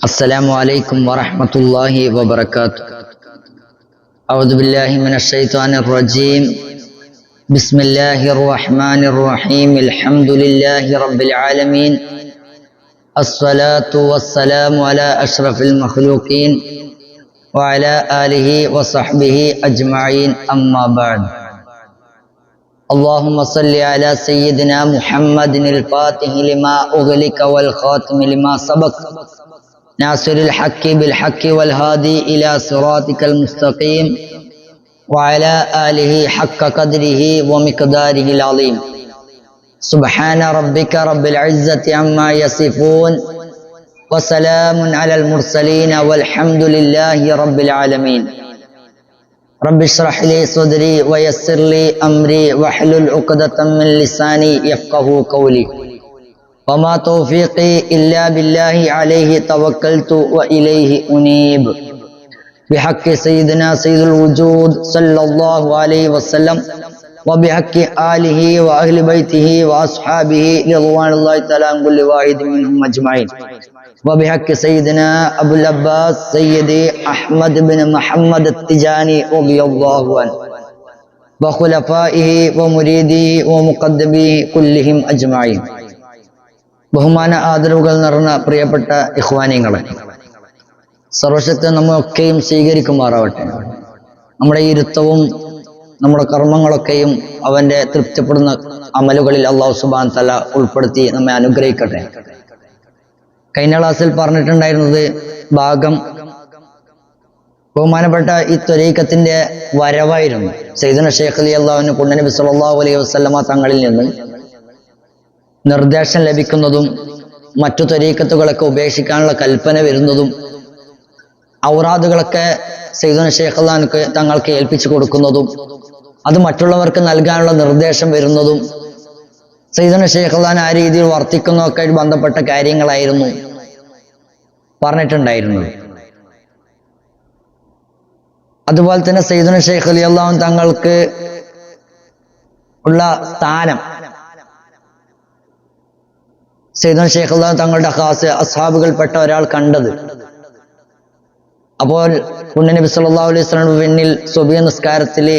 السلام عليكم ورحمة الله وبركاته. أعوذ بالله من الشيطان الرجيم. بسم الله الرحمن الرحيم. الحمد لله رب العالمين. الصلاة والسلام على أشرف المخلوقين وعلى آله وصحبه أجمعين. أما بعد. اللهم صل على سيدنا محمد الفاتح لما أغلق والخاتم لما سبق ناصر الحق بالحق والهادي إلى صراطك المستقيم وعلى آله حق قدره ومقداره العظيم. سبحان ربك رب العزة عما يصفون وسلام على المرسلين والحمد لله رب العالمين. رب اشرح لي صدري ويسر لي أمري واحلل عقدة من لساني يفقهوا قولي. وما توفيقي إلا بالله عليه توكلت وإليه أنيب. بحق سيدنا سيد الوجود صلى الله عليه وسلم وبحق آله وأهل بيته وأصحابه رضوان الله تعالى عن كل واحد منهم أجمعين. وبحق سيدنا أبو العباس سيدي أحمد بن محمد التجاني رضي الله عنه وخلفائه ومريده ومقدميه كلهم أجمعين. ബഹുമാന ആദരവുകൾ നിറഞ്ഞ പ്രിയപ്പെട്ട ഇഖ്വാനികളെ, സർവശക്തൻ നമ്മളൊക്കെയും സ്വീകരിക്കുമാറാവട്ടെ. നമ്മുടെ ഇരുത്തവും നമ്മുടെ കർമ്മങ്ങളൊക്കെയും അവന്റെ തൃപ്തിപ്പെടുന്ന അമലുകളിൽ അല്ലാഹു സുബ്ഹാനഹു വ തആല ഉൾപ്പെടുത്തി നമ്മെ അനുഗ്രഹിക്കട്ടെ. കഴിഞ്ഞ ക്ലാസ്സിൽ പറഞ്ഞിട്ടുണ്ടായിരുന്നത് ഭാഗം ബഹുമാനപ്പെട്ട ഈ ത്വരീഖത്തിന്റെ വരവായിരുന്നു. സയ്യിദുന ശൈഖ് റളിയല്ലാഹു അൻഹു പുണ്യനബി സ്വല്ലല്ലാഹു അലൈഹി വസല്ലമ തങ്ങളിൽ നിന്ന് നിർദ്ദേശം ലഭിക്കുന്നതും മറ്റു ത്വരീഖത്തുകളൊക്കെ ഉപേക്ഷിക്കാനുള്ള കൽപ്പന വരുന്നതും ഔറാദുകളൊക്കെ സയ്യിദുന ശൈഖ് റളിയല്ലാഹു തങ്ങൾക്ക് ഏൽപ്പിച്ചു കൊടുക്കുന്നതും അത് മറ്റുള്ളവർക്ക് നൽകാനുള്ള നിർദ്ദേശം വരുന്നതും സയ്യിദുന ശൈഖ് റളിയല്ലാഹു ആ രീതിയിൽ വർത്തിക്കുന്നതൊക്കെ ആയിട്ട് ബന്ധപ്പെട്ട കാര്യങ്ങളായിരുന്നു പറഞ്ഞിട്ടുണ്ടായിരുന്നത്. അതുപോലെ തന്നെ സയ്യിദുന ശൈഖ് റളിയല്ലാഹു തങ്ങൾക്ക് ഉള്ള സ്ഥാനം സയ്യിദുന ശൈഖ് റളിയല്ലാഹു തങ്ങളുടെ ഖാസ് അസ്ഹാബുകൾപ്പെട്ട ഒരാൾ കണ്ടത്. അപ്പോൾ പുണ്യനബി സല്ലല്ലാഹു അലൈഹി വസല്ലം പിന്നിൽ സുബ്ഹി നിസ്കാരത്തിലെ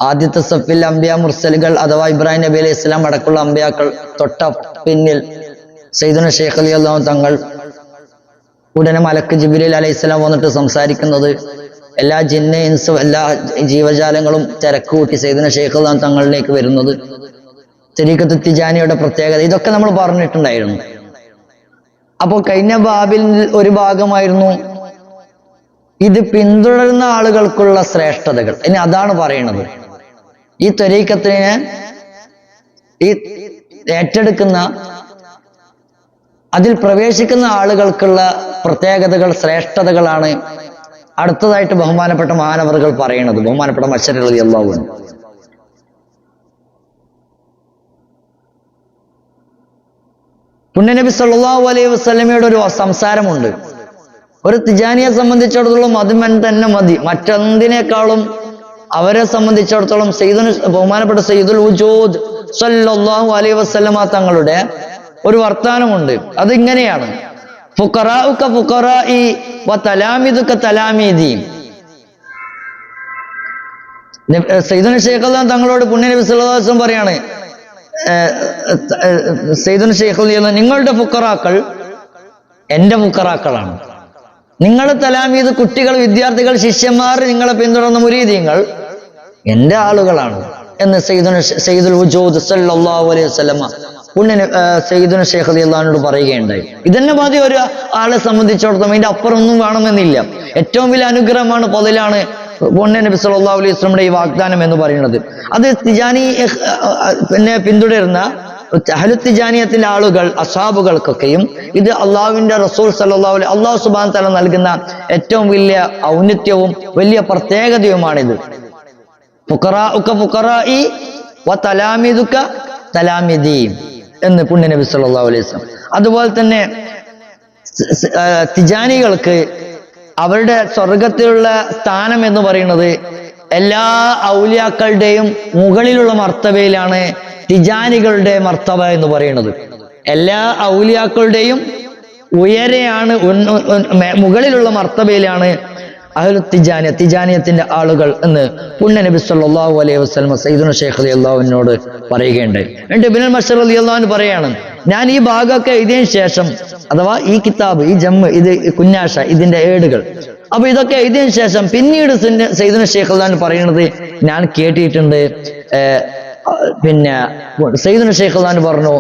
ആദ്യത്തെ സഫിൽ അംബിയ മുർസലുകൾ അഥവാ ഇബ്രാഹിം നബി അലൈഹി സ്വലാം അടക്കമുള്ള അംബിയാക്കൾ തൊട്ട പിന്നിൽ സയ്യിദുന ശൈഖ് റളിയല്ലാഹു തങ്ങൾ ഉടനെ മലക്ക് ജിബ്രീൽ അലൈഹിസ്സലാം വന്നിട്ട് സംസാരിക്കുന്നത് എല്ലാ ജിന്ന് ഇൻസും എല്ലാ ജീവജാലങ്ങളും തിരക്ക് കൂട്ടി സയ്യിദുന ശൈഖ് റളിയല്ലാഹു തങ്ങളിലേക്ക് വരുന്നത് ത്വരീഖത്ത് തിജാനിയുടെ പ്രത്യേകത, ഇതൊക്കെ നമ്മൾ പറഞ്ഞിട്ടുണ്ടായിരുന്നു. അപ്പോൾ കഴിഞ്ഞ ബാബിൽ ഒരു ഭാഗമായിരുന്നു ഇത് പിന്തുടരുന്ന ആളുകൾക്കുള്ള ശ്രേഷ്ഠതകൾ. ഇനി അതാണ് പറയുന്നത്. ഈ ത്വരീഖത്തിനെ ഈ ഏറ്റെടുക്കുന്ന അതിൽ പ്രവേശിക്കുന്ന ആളുകൾക്കുള്ള പ്രത്യേകതകൾ ശ്രേഷ്ഠതകളാണ് അടുത്തതായിട്ട് ബഹുമാനപ്പെട്ട മഹാനവറുകൾ പറയുന്നത്. ബഹുമാനപ്പെട്ട മശ്ശരി റളിയല്ലാഹു അൻഹു പുണ്യനബി സല്ലല്ലാഹു അലൈഹി വസല്ലമയുടെ ഒരു സംസാരമുണ്ട്. ഒരു തിജാനിയെ സംബന്ധിച്ചിടത്തോളം അത് തന്നെ മതി. മറ്റെന്തിനേക്കാളും അവരെ സംബന്ധിച്ചിടത്തോളം ബഹുമാനപ്പെട്ട സയ്യിദുൽ വജൂദ് സല്ലല്ലാഹു അലൈഹി വസല്ലമ തങ്ങളുടെ ഒരു വർത്താനമുണ്ട്. അതിങ്ങനെയാണ്: ഫുഖറാഉക ഫുഖറാഇ വ തലാമിദുക തലാമീദി. സയ്യിദുന ശൈഖ് റളിയല്ലാഹു തങ്ങളോട് പുണ്യനബി സല്ലല്ലാഹു അലൈഹി വസല്ലം പറയാണ്, സയ്യിദുന ശൈഖ് റളിയല്ലാഹു നിങ്ങളുടെ ഫുഖറാക്കൾ എന്റെ ഫുഖറാക്കളാണ്, നിങ്ങളുടെ തലാമീദ് കുട്ടികൾ, വിദ്യാർത്ഥികൾ, ശിഷ്യന്മാർ, നിങ്ങളെ പിന്തുടർന്ന മുരീദീങ്ങൾ എന്റെ ആളുകളാണ് എന്ന് സയ്യിദുൽ വജൂദ് സല്ലല്ലാഹു അലൈഹി വസല്ലമ സയ്യിദുന ശൈഖ് റളിയല്ലാഹു അൻഹു പറയുകയുണ്ടായി. ഇതന്നെ മതി ഒരു ആളെ സംബന്ധിച്ചിടത്തോളം. ഇതിന്റെ അപ്പുറം ഒന്നും വേണമെന്നില്ല. ഏറ്റവും വലിയ അനുഗ്രഹമാണ്, പൊതലാണ് പുണ്യനബി സല്ലല്ലാഹു അലൈഹി വസല്ലമയുടെ ഈ വാഗ്ദാനം എന്ന് പറയുന്നത്. അത് തിജാനി പിന്തുടരുന്ന അഹ്ലു തിജാനിയത്തിന്റെ ആളുകൾ അസ്ഹാബുകൾക്കൊക്കെയും ഇത് അള്ളാഹുവിന്റെ റസൂൽ സല്ലല്ലാഹു അലൈഹി അല്ലാഹു സുബ്ഹാനഹു തആല നൽകുന്ന ഏറ്റവും വലിയ ഔന്നത്യവും വലിയ പ്രത്യേകതയുമാണിത്. ഫുഖറാഉക ഫുഖറാഇ വ തലാമിദുക തലാമിദി എന്ന് പുണ്യനബി സല്ലല്ലാഹു അലൈഹി വസല്ലം. അതുപോലെ തന്നെ തിജാനികൾക്ക് അവരുടെ സ്വർഗത്തിലുള്ള സ്ഥാനം എന്ന് പറയുന്നത് എല്ലാ ഔലിയാക്കളുടെയും മുകളിലുള്ള മർത്തബയിലാണ് തിജാനികളുടെ മർത്തബ എന്ന് പറയുന്നത്. എല്ലാ ഔലിയാക്കളുടെയും ഉയരെയാണ്, മുകളിലുള്ള മർത്തബയിലാണ് അഹ്ലു തിജാനിയത്തിന്റെ ആളുകൾ എന്ന് പുണ്യ നബി സല്ലല്ലാഹു അലൈഹി വസല്ലം സയ്യിദുന ശൈഖ് റളിയല്ലാഹു അൻഹുവിനോട് പറയുകയുണ്ടായി. എന്നിട്ട് ഇബ്നുൽ മസ്ഊദ് റളിയല്ലാഹു അൻഹു പറയാണ്, ഞാൻ ഈ ഭാഗമൊക്കെ എഴുതിയതിനു ശേഷം, അഥവാ ഈ കിതാബ്, ഈ ജമ്മ്, ഇത് കുഞ്ഞാഷ, ഇതിന്റെ ഏടുകൾ, അപ്പൊ ഇതൊക്കെ എഴുതിയതിനു ശേഷം പിന്നീട് സയ്യിദുന ശൈഖ് റളിയല്ലാഹു അൻഹു പറയുന്നത് ഞാൻ കേട്ടിട്ടുണ്ട്. പിന്നെ സയ്യിദുന ശൈഖ് റളിയല്ലാഹു അൻഹു പറഞ്ഞു,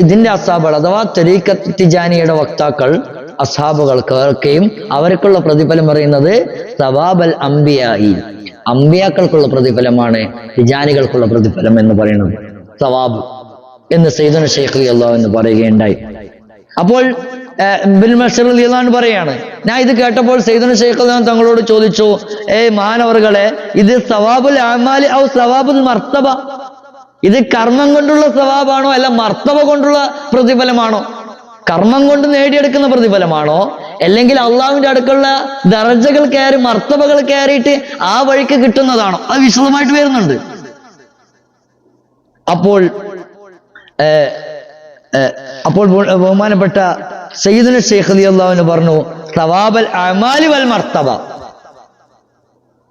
ഇതിന്റെ അസ്ഹാബുകൾ അഥവാ ത്വരീഖത്ത് തിജാനിയുടെ വക്താക്കൾ അസ്ഹാബുകൾക്കൊക്കെയും അവർക്കുള്ള പ്രതിഫലം പറയുന്നത് സവാബൽ അംബിയായി, അംബിയാക്കൾക്കുള്ള പ്രതിഫലമാണ് തിജാനികൾക്കുള്ള പ്രതിഫലം എന്ന് പറയുന്നത്, സവാബ് എന്ന് സയ്യിദുന ശൈഖ് റളിയല്ലാഹു അൻഹു പറയുകയുണ്ടായി. അപ്പോൾ ഇബ്നുൽ മസ്ഊദ് റളിയല്ലാഹു അൻഹു പറയാണ്, ഞാൻ ഇത് കേട്ടപ്പോൾ സയ്യിദുന ശൈഖ് റളിയല്ലാഹു അൻഹു തങ്ങളോട് ചോദിച്ചു, മഹാനവർകളെ, ഇത് സവാബുൽ അഅമാലി ഔ സവാബുൽ മർത്തബ, ഇത് കർമ്മം കൊണ്ടുള്ള സവാബാണോ അല്ല മർത്തബ കൊണ്ടുള്ള പ്രതിഫലമാണോ? കർമ്മം കൊണ്ട് നേടിയെടുക്കുന്ന പ്രതിഫലമാണോ, അല്ലെങ്കിൽ അള്ളാഹുവിന്റെ അടുക്കുള്ള ദറജകൾ കയറി മർത്തബകൾ കയറിയിട്ട് ആ വഴിക്ക് കിട്ടുന്നതാണോ? അത് വിശദമായിട്ട് വരുന്നുണ്ട്. അപ്പോൾ ബഹുമാനപ്പെട്ട സയ്യിദുന ശൈഖ് റളിയല്ലാഹു അൻഹു പറഞ്ഞു, സവാബൽ അഅമാലി വൽ മർത്തബ,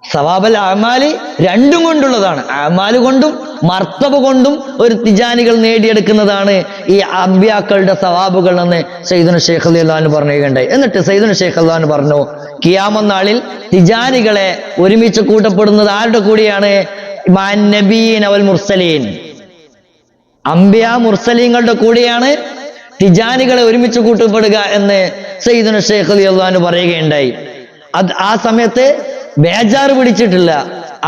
സവാബൽ അഅമാലി രണ്ടും കൊണ്ടുള്ളതാണ്, അഅമാല് കൊണ്ടും മർത്തബ കൊണ്ടും ഒരു തിജാനികൾ നേടിയെടുക്കുന്നതാണ് ഈ അംബിയാക്കളുടെ സവാബുകൾ എന്ന് സയ്യിദുന ശൈഖ് റളിയല്ലാഹു അൻഹു പറയുകയുണ്ടായി. എന്നിട്ട് സയ്യിദുന ശൈഖ് റളിയല്ലാഹു അൻഹു പറഞ്ഞു, ഖിയാമത്ത് നാളിൽ തിജാനികളെ ഒരുമിച്ച് കൂട്ടപ്പെടുന്നത് ആരുടെ കൂടിയാണ്? മഅൻ നബിയ്യീന വൽ മുർസലീൻ, അംബിയ മുർസലീങ്ങളുടെ കൂടിയാണ് തിജാനികളെ ഒരുമിച്ച് കൂട്ടപ്പെടുക എന്ന് സയ്യിദുന ശൈഖ് റളിയല്ലാഹു അൻഹു പറയുകയുണ്ടായി. ആ സമയത്ത് ബേജാറ് പിടിച്ചിട്ടില്ല,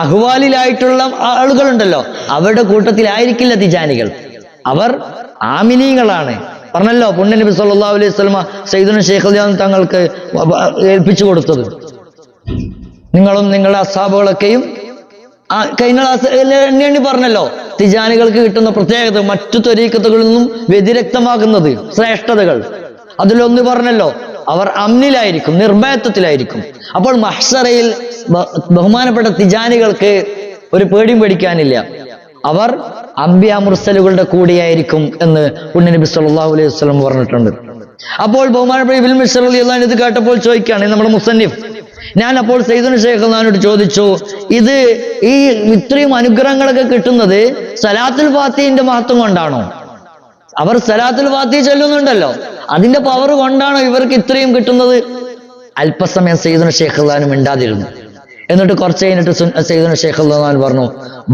അഹ്വാലിലായിട്ടുള്ള ആളുകളുണ്ടല്ലോ, അവരുടെ കൂട്ടത്തിലായിരിക്കില്ല തിജാനികൾ, അവർ ആമിനീങ്ങളാണ്. പറഞ്ഞല്ലോ പുണ്യ നബി സല്ലല്ലാഹു അലൈഹി വസല്ലം സയ്യിദുന ശൈഖ് റളിയല്ലാഹു അൻഹു തങ്ങൾക്ക് ഏൽപ്പിച്ചു കൊടുത്തത്, നിങ്ങളും നിങ്ങളുടെ അസ്ഹാബുകളൊക്കെയും കഴിഞ്ഞ എണ്ണി പറഞ്ഞല്ലോ, തിജാനികൾക്ക് കിട്ടുന്ന പ്രത്യേകത മറ്റു ത്വരീഖത്തുകളിൽ നിന്നും വ്യതിരക്തമാകുന്നത് ശ്രേഷ്ഠതകൾ. അതിലൊന്ന് പറഞ്ഞല്ലോ, അവർ അമ്നിലായിരിക്കും, നിർഭയത്വത്തിലായിരിക്കും. അപ്പോൾ മഹ്ശറയിൽ ബഹുമാനപ്പെട്ട തിജാനികൾക്ക് ഒരു പേടിയും പേടിക്കാനില്ല, അവർ അംബിയ മുർസലുകളുടെ കൂടെയായിരിക്കും എന്ന് പുണ്യ നബി സല്ലല്ലാഹു അലൈഹി വസല്ലം പറഞ്ഞിട്ടുണ്ട്. അപ്പോൾ ബഹുമാനപ്പെട്ട ഇബ്നുൽ മസ്ഊദ് റളിയല്ലാഹു അൻഹു ഇത് കേട്ടപ്പോൾ ചോദിക്കുകയാണ്, നമ്മുടെ മുസന്നിഫ്, ഞാൻ അപ്പോൾ സയ്യിദുന ശൈഖ് റളിയല്ലാഹു അൻഹു ചോദിച്ചു, ഇത് ഈ ഇത്രയും അനുഗ്രഹങ്ങളൊക്കെ കിട്ടുന്നത് സലാത്തുൽ ഫാത്തിഹിന്റെ മഹത്വം കൊണ്ടാണോ? അവർ സലാത്തുൽ ഫാത്തിഹ ചൊല്ലുന്നുണ്ടല്ലോ, അതിന്റെ പവർ കൊണ്ടാണോ ഇവർക്ക് ഇത്രയും കിട്ടുന്നത്? അല്പസമയം സയ്യിദുന ശൈഖ് റളിയല്ലാഹു അൻഹു മിണ്ടാതിരുന്നു. എന്നിട്ട് കുറച്ച് കഴിഞ്ഞിട്ട് സയ്യിദുന ശൈഖ് റളിയല്ലാഹു അൻഹു പറഞ്ഞു,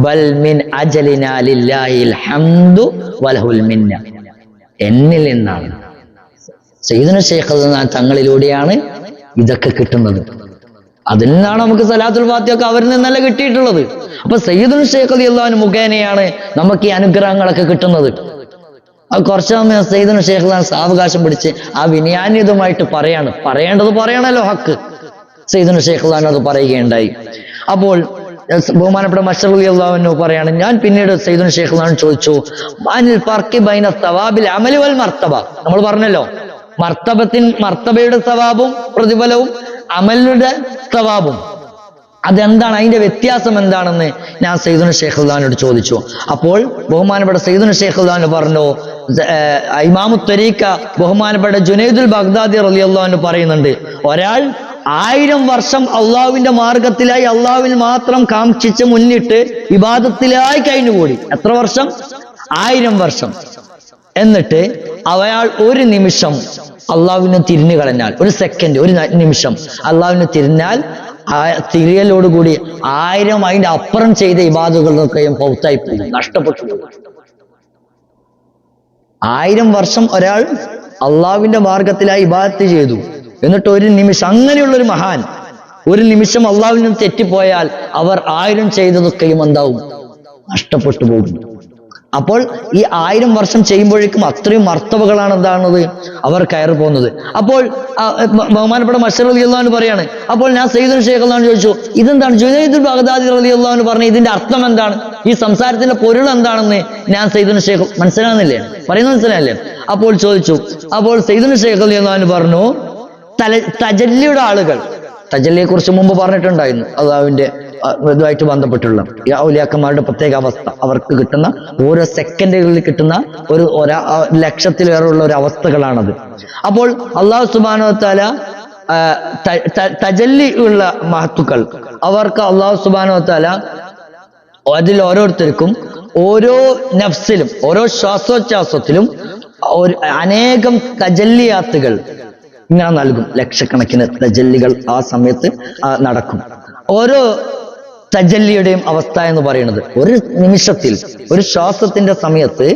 ബൽ മിൻ അജലിനാ ലില്ലാഹിൽ ഹംദു വലഹുൽ മിന്ന, എന്നിൽ നിന്നാണ്, സയ്യിദുന ശൈഖ് റളിയല്ലാഹു അൻഹു തങ്ങളിലൂടെയാണ് ഇതൊക്കെ കിട്ടുന്നത്. അതിൽ നിന്നാണ് നമുക്ക് സലാത്തുൽ ഫാത്തിഹ ഒക്കെ അവരിൽ നിന്നല്ല കിട്ടിയിട്ടുള്ളത്. അപ്പൊ സയ്യിദുന ശൈഖ് റളിയല്ലാഹു അൻഹു മുഖേനയാണ് നമുക്ക് ഈ അനുഗ്രഹങ്ങളൊക്കെ കിട്ടുന്നത്. അത് കുറച്ച് സമയം സയ്യിദുന ശൈഖ് റളിയല്ലാഹു അൻഹു സാവകാശം പിടിച്ച് ആ വിനയാന്യതമായിട്ട് പറയേണ്ടത് പറയണല്ലോ, ഹക്ക്. സയ്യിദുന ശൈഖ് റളിയല്ലാഹു അൻഹു അത് പറയുകയുണ്ടായി. അപ്പോൾ ബഹുമാനപ്പെട്ട മസ്ഊദ് റളിയല്ലാഹു അൻഹു പറയാണ്, ഞാൻ പിന്നീട് സയ്യിദുന ശൈഖ് റളിയല്ലാഹു അൻഹു ചോദിച്ചു, അനിൽ ഫർഖി ബൈന സവാബിൽ അമലി വൽ മർത്തബ, നമ്മൾ പറഞ്ഞല്ലോ മർത്തബയുടെ സവാബും പ്രതിഫലവും അമലുടെ സവാബും, അതെന്താണ്, അതിന്റെ വ്യത്യാസം എന്താണെന്ന് ഞാൻ സയ്യിദുന ശൈഖ് റളിയല്ലാഹു അൻഹു ചോദിച്ചു. അപ്പോൾ ബഹുമാനപ്പെട്ട സയ്യിദുന ശൈഖ് റളിയല്ലാഹു അൻഹു പറഞ്ഞു, ഇമാമു ത്വരീഖ ബഹുമാനപ്പെട്ട ജുനൈദുൽ ബഗ്ദാദി റളിയല്ലാഹു അൻഹു പറയുന്നുണ്ട്, ഒരാൾ 1000 വർഷം അള്ളാഹുവിന്റെ മാർഗത്തിലായി അള്ളാഹുവിൽ മാത്രം കാക്ഷിച്ച് മുന്നിട്ട് ഇബാദത്തിലായി കഴിഞ്ഞുകൂടി. എത്ര വർഷം? 1000 വർഷം. എന്നിട്ട് അയാൾ ഒരു നിമിഷം അള്ളാഹുവിനെ തിരിഞ്ഞു കളഞ്ഞാൽ, ഒരു സെക്കൻഡ്, ഒരു നിമിഷം അള്ളാഹുവിനെ തിരിഞ്ഞാൽ, ആ തിരിയലോടുകൂടി 1000 അതിന്റെ അപ്പുറം ചെയ്ത ഇബാദുകളൊക്കെയും പൗത്തായി പോകും, നഷ്ടപ്പെട്ടു പോകും. 1000 വർഷം ഒരാൾ അള്ളാഹുവിന്റെ മാർഗത്തിലായി ഇബാദത്ത് ചെയ്തു, എന്നിട്ട് ഒരു നിമിഷം, അങ്ങനെയുള്ളൊരു മഹാൻ ഒരു നിമിഷം അള്ളാഹുവിൽ നിന്ന് തെറ്റിപ്പോയാൽ അവർ 1000 ചെയ്തതൊക്കെയും എന്താവും? നഷ്ടപ്പെട്ടു പോകും. അപ്പോൾ ഈ 1000 വർഷം ചെയ്യുമ്പോഴേക്കും അത്രയും മർത്തബകളാണ് എന്താണത് അവർ കയറി പോകുന്നത്. അപ്പോൾ ബഹുമാനപ്പെട്ട മസ്ഊദ് റളിയല്ലാഹു അൻഹു പറയാണ്, അപ്പോൾ ഞാൻ സയ്യിദുന ശൈഖ് റളിയല്ലാഹു അൻഹു ചോദിച്ചു, ഇതെന്താണ് ജുനൈദുൽ ബഗ്ദാദി റളിയല്ലാഹു അൻഹു പറഞ്ഞ ഇതിന്റെ അർത്ഥം എന്താണ്, ഈ സംസാരത്തിന്റെ പൊരുൾ എന്താണെന്ന് ഞാൻ സയ്യിദുന ശൈഖ് മനസ്സിലാകുന്നില്ലേ, പറയുന്നത് മനസ്സിലായില്ലേ? അപ്പോൾ ചോദിച്ചു. അപ്പോൾ സയ്യിദുന ശൈഖ് റളിയല്ലാഹു അൻഹു പറഞ്ഞു, തജല്ലിയുടെ ആളുകൾ, തജല്ലിയെ കുറിച്ച് മുമ്പ് പറഞ്ഞിട്ടുണ്ടായിരുന്നു, അള്ളാഹുവിന്റെ ഇതുമായിട്ട് ബന്ധപ്പെട്ടുള്ള ഈ ഔലിയാക്കന്മാരുടെ പ്രത്യേക അവസ്ഥ, അവർക്ക് കിട്ടുന്ന ഓരോ സെക്കൻഡുകളിൽ കിട്ടുന്ന ഒരു ലക്ഷത്തിലേറെയുള്ള ഒരു അവസ്ഥകളാണത്. അപ്പോൾ അള്ളാഹു സുബ്ഹാനഹു വ തആല തജല്ലി ഉള്ള മഹത്തുക്കൾ, അവർക്ക് അള്ളാഹു സുബ്ഹാനഹു വ തആല അതിൽ ഓരോരുത്തർക്കും ഓരോ നഫ്സിലും ഓരോ ശ്വാസോച്ഛ്വാസത്തിലും അനേകം തജല്ലിയാത്തുകൾ ഇങ്ങനെ നൽകും. ലക്ഷക്കണക്കിന് തജല്ലികൾ ആ സമയത്ത് നടക്കും. ഓരോ തജല്ലിയുടെയും അവസ്ഥ എന്ന് പറയുന്നത് ഒരു നിമിഷത്തിൽ, ഒരു ശ്വാസത്തിന്റെ സമയത്ത്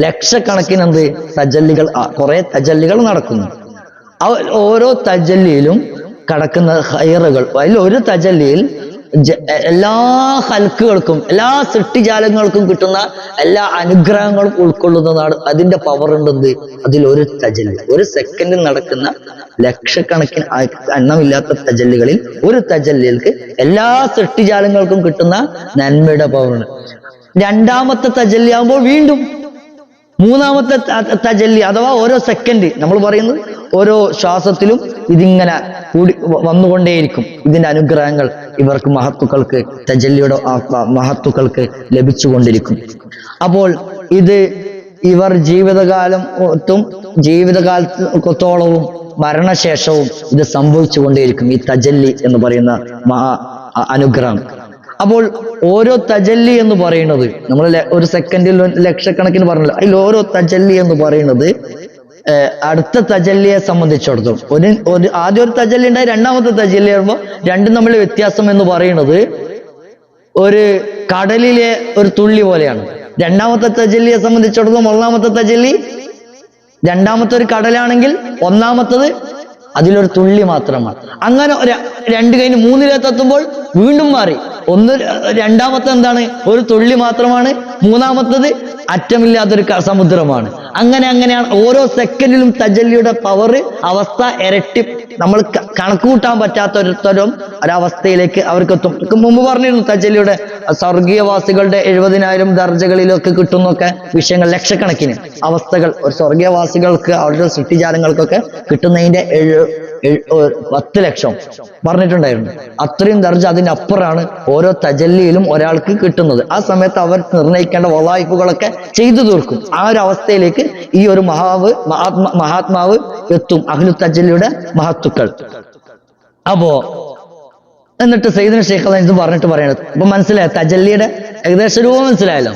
ലക്ഷക്കണക്കിന് തജല്ലികൾ, കുറെ തജല്ലികൾ നടക്കുന്നു. ഓരോ തജല്ലിയിലും കടക്കുന്ന ഹൈറുകൾ, അതിൽ ഒരു തജല്ലിയിൽ എല്ലാ ഹൽക്കുകൾക്കും എല്ലാ സൃഷ്ടിജാലങ്ങൾക്കും കിട്ടുന്ന എല്ലാ അനുഗ്രഹങ്ങളും ഉൾക്കൊള്ളുന്നതാണ്. അതിന്റെ പവർ ഉണ്ടെന്ന് അതിൽ ഒരു തജല്ലി, ഒരു സെക്കൻഡിൽ നടക്കുന്ന ലക്ഷക്കണക്കിന് എണ്ണമില്ലാത്ത തജല്ലികളിൽ ഒരു തജല്ലികൾക്ക് എല്ലാ സൃഷ്ടിജാലങ്ങൾക്കും കിട്ടുന്ന നന്മയുടെ പവറുണ്ട്. രണ്ടാമത്തെ തജല്ലി ആകുമ്പോൾ വീണ്ടും മൂന്നാമത്തെ തജല്ലി, അഥവാ ഓരോ സെക്കൻഡ്, നമ്മൾ പറയുന്നത് ഓരോ ശ്വാസത്തിലും ഇതിങ്ങനെ കൂടി വന്നുകൊണ്ടേയിരിക്കും. ഇതിന്റെ അനുഗ്രഹങ്ങൾ ഇവർക്ക് മഹത്തുക്കൾക്ക്, തജല്ലിയുടെ മഹത്തുക്കൾക്ക് ലഭിച്ചുകൊണ്ടിരിക്കും. അപ്പോൾ ഇത് ഇവർ ജീവിതകാലത്തോളവും മരണശേഷവും ഇത് സംഭവിച്ചു കൊണ്ടേയിരിക്കും, ഈ തജല്ലി എന്ന് പറയുന്ന അനുഗ്രഹം. അപ്പോൾ ഓരോ തജല്ലി എന്ന് പറയുന്നത്, നമ്മൾ ഒരു സെക്കൻഡിൽ ലക്ഷക്കണക്കിന് പറഞ്ഞല്ലോ, അതിൽ ഓരോ തജല്ലി എന്ന് പറയുന്നത് അടുത്ത തജല്ലിയെ സംബന്ധിച്ചിടത്തോളം ആദ്യം ഒരു തജല്ലി ഉണ്ടായി, രണ്ടാമത്തെ തജല്ലി ആകുമ്പോൾ രണ്ടും തമ്മിൽ വ്യത്യാസം എന്ന് പറയുന്നത് ഒരു കടലിലെ ഒരു തുള്ളി പോലെയാണ്. രണ്ടാമത്തെ തജല്ലിയെ സംബന്ധിച്ചിടത്തോളം ഒന്നാമത്തെ തജല്ലി, രണ്ടാമത്തെ ഒരു കടലാണെങ്കിൽ ഒന്നാമത്തത് അതിലൊരു തുള്ളി മാത്രമാണ്. അങ്ങനെ രണ്ട് കഴിഞ്ഞ് മൂന്നിലെത്തുമ്പോൾ വീണ്ടും മാറി. രണ്ടാമത്തെ എന്താണ്? ഒരു തുള്ളി മാത്രമാണ്. മൂന്നാമത്തത് അറ്റമില്ലാത്തൊരു സമുദ്രമാണ്. അങ്ങനെയാണ് ഓരോ സെക്കൻഡിലും തജല്ലിയുടെ പവർ, അവസ്ഥ ഇരട്ടി, നമ്മൾ കണക്ക് കൂട്ടാൻ പറ്റാത്ത ഒരവസ്ഥയിലേക്ക് അവർക്ക് എത്തും. മുമ്പ് പറഞ്ഞിരുന്നു തജല്ലിയുടെ സ്വർഗീയവാസികളുടെ 70,000 ദർജകളിലൊക്കെ കിട്ടുന്നൊക്കെ വിഷയങ്ങൾ, ലക്ഷക്കണക്കിന് അവസ്ഥകൾ ഒരു സ്വർഗീയവാസികൾക്ക് അവരുടെ സൃഷ്ടിജാലങ്ങൾക്കൊക്കെ കിട്ടുന്നതിന്റെ 10 ലക്ഷം പറഞ്ഞിട്ടുണ്ടായിരുന്നു. അത്രയും ദർജ അതിനപ്പുറമാണ് ഓരോ തജല്ലിയിലും ഒരാൾക്ക് കിട്ടുന്നത്. ആ സമയത്ത് അവർ നിർണ്ണയിക്കേണ്ട വളായിഫുകളൊക്കെ ചെയ്തു തീർക്കും. ആ ഒരു അവസ്ഥയിലേക്ക് ഈ ഒരു മഹാത്മാവ് എത്തും, അഹ്ലു തജല്ലിയുടെ മഹത്തുക്കൾ. അപ്പോ എന്നിട്ട് സയ്യിദുന ശൈഖ് ഇത് പറഞ്ഞിട്ട് പറയണത് അപ്പൊ മനസ്സിലായോ? തജല്ലിയുടെ ഏകദേശ രൂപം മനസ്സിലായല്ലോ.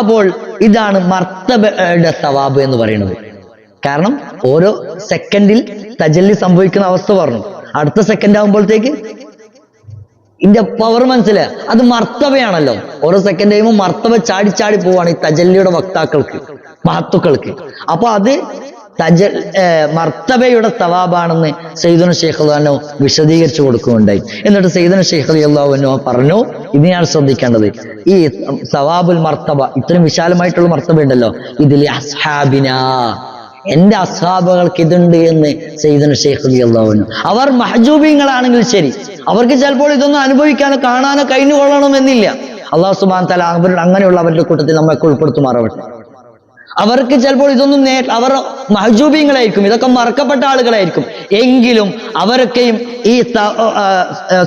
അപ്പോൾ ഇതാണ് മർത്തബയുടെ സവാബ് എന്ന് പറയുന്നത്. കാരണം ഓരോ സെക്കൻഡിൽ തജല്ലി സംഭവിക്കുന്ന അവസ്ഥ പറഞ്ഞു. അടുത്ത സെക്കൻഡ് ആകുമ്പോഴത്തേക്ക് ഇതിന്റെ പവർ മനസ്സിലായ, അത് മർത്തബയാണല്ലോ. ഓരോ സെക്കൻഡ് കഴിയുമ്പോൾ മർത്തബ ചാടി പോവാണ് ഈ തജല്ലിയുടെ വക്താക്കൾക്ക്, മഹത്തുക്കൾക്ക്. അപ്പൊ അത് മർത്തബയുടെ സവാബാണെന്ന് സയ്യിദുന ശൈഖ് അള്ളാഹു വിശദീകരിച്ചു കൊടുക്കുകയുണ്ടായി. എന്നിട്ട് സയ്യിദുന ശൈഖ് അള്ളാഹു പറഞ്ഞു, ഇതിനാണ് ശ്രദ്ധിക്കേണ്ടത്. ഈ സവാബുൽ മർത്തബ, ഇത്രയും വിശാലമായിട്ടുള്ള മർത്തബ ഉണ്ടല്ലോ, ഇതിൽ അസ്ഹാബിന, എന്റെ അസ്ഹാബുകൾക്ക് ഇതുണ്ട് എന്ന് സയ്യിദുന ശൈഖ് റളിയല്ലാഹു അൻഹു. അവർ മഹ്ജൂബീങ്ങളാണെങ്കിൽ ശരി, അവർക്ക് ചിലപ്പോൾ ഇതൊന്നും അനുഭവിക്കാനോ കാണാനോ കഴിഞ്ഞുകൊള്ളണമെന്നില്ല. അല്ലാഹു സുബ്ഹാനഹു വ തആല അങ്ങനെയുള്ളവരുടെ കൂട്ടത്തിൽ നമ്മൾക്ക് ഉൾപ്പെടുത്തുമാറാവട്ടെ. അവർക്ക് ചിലപ്പോൾ ഇതൊന്നും അവർ മഹ്ജൂബീങ്ങളായിരിക്കും, ഇതൊക്കെ മറക്കപ്പെട്ട ആളുകളായിരിക്കും. എങ്കിലും അവരൊക്കെയും ഈ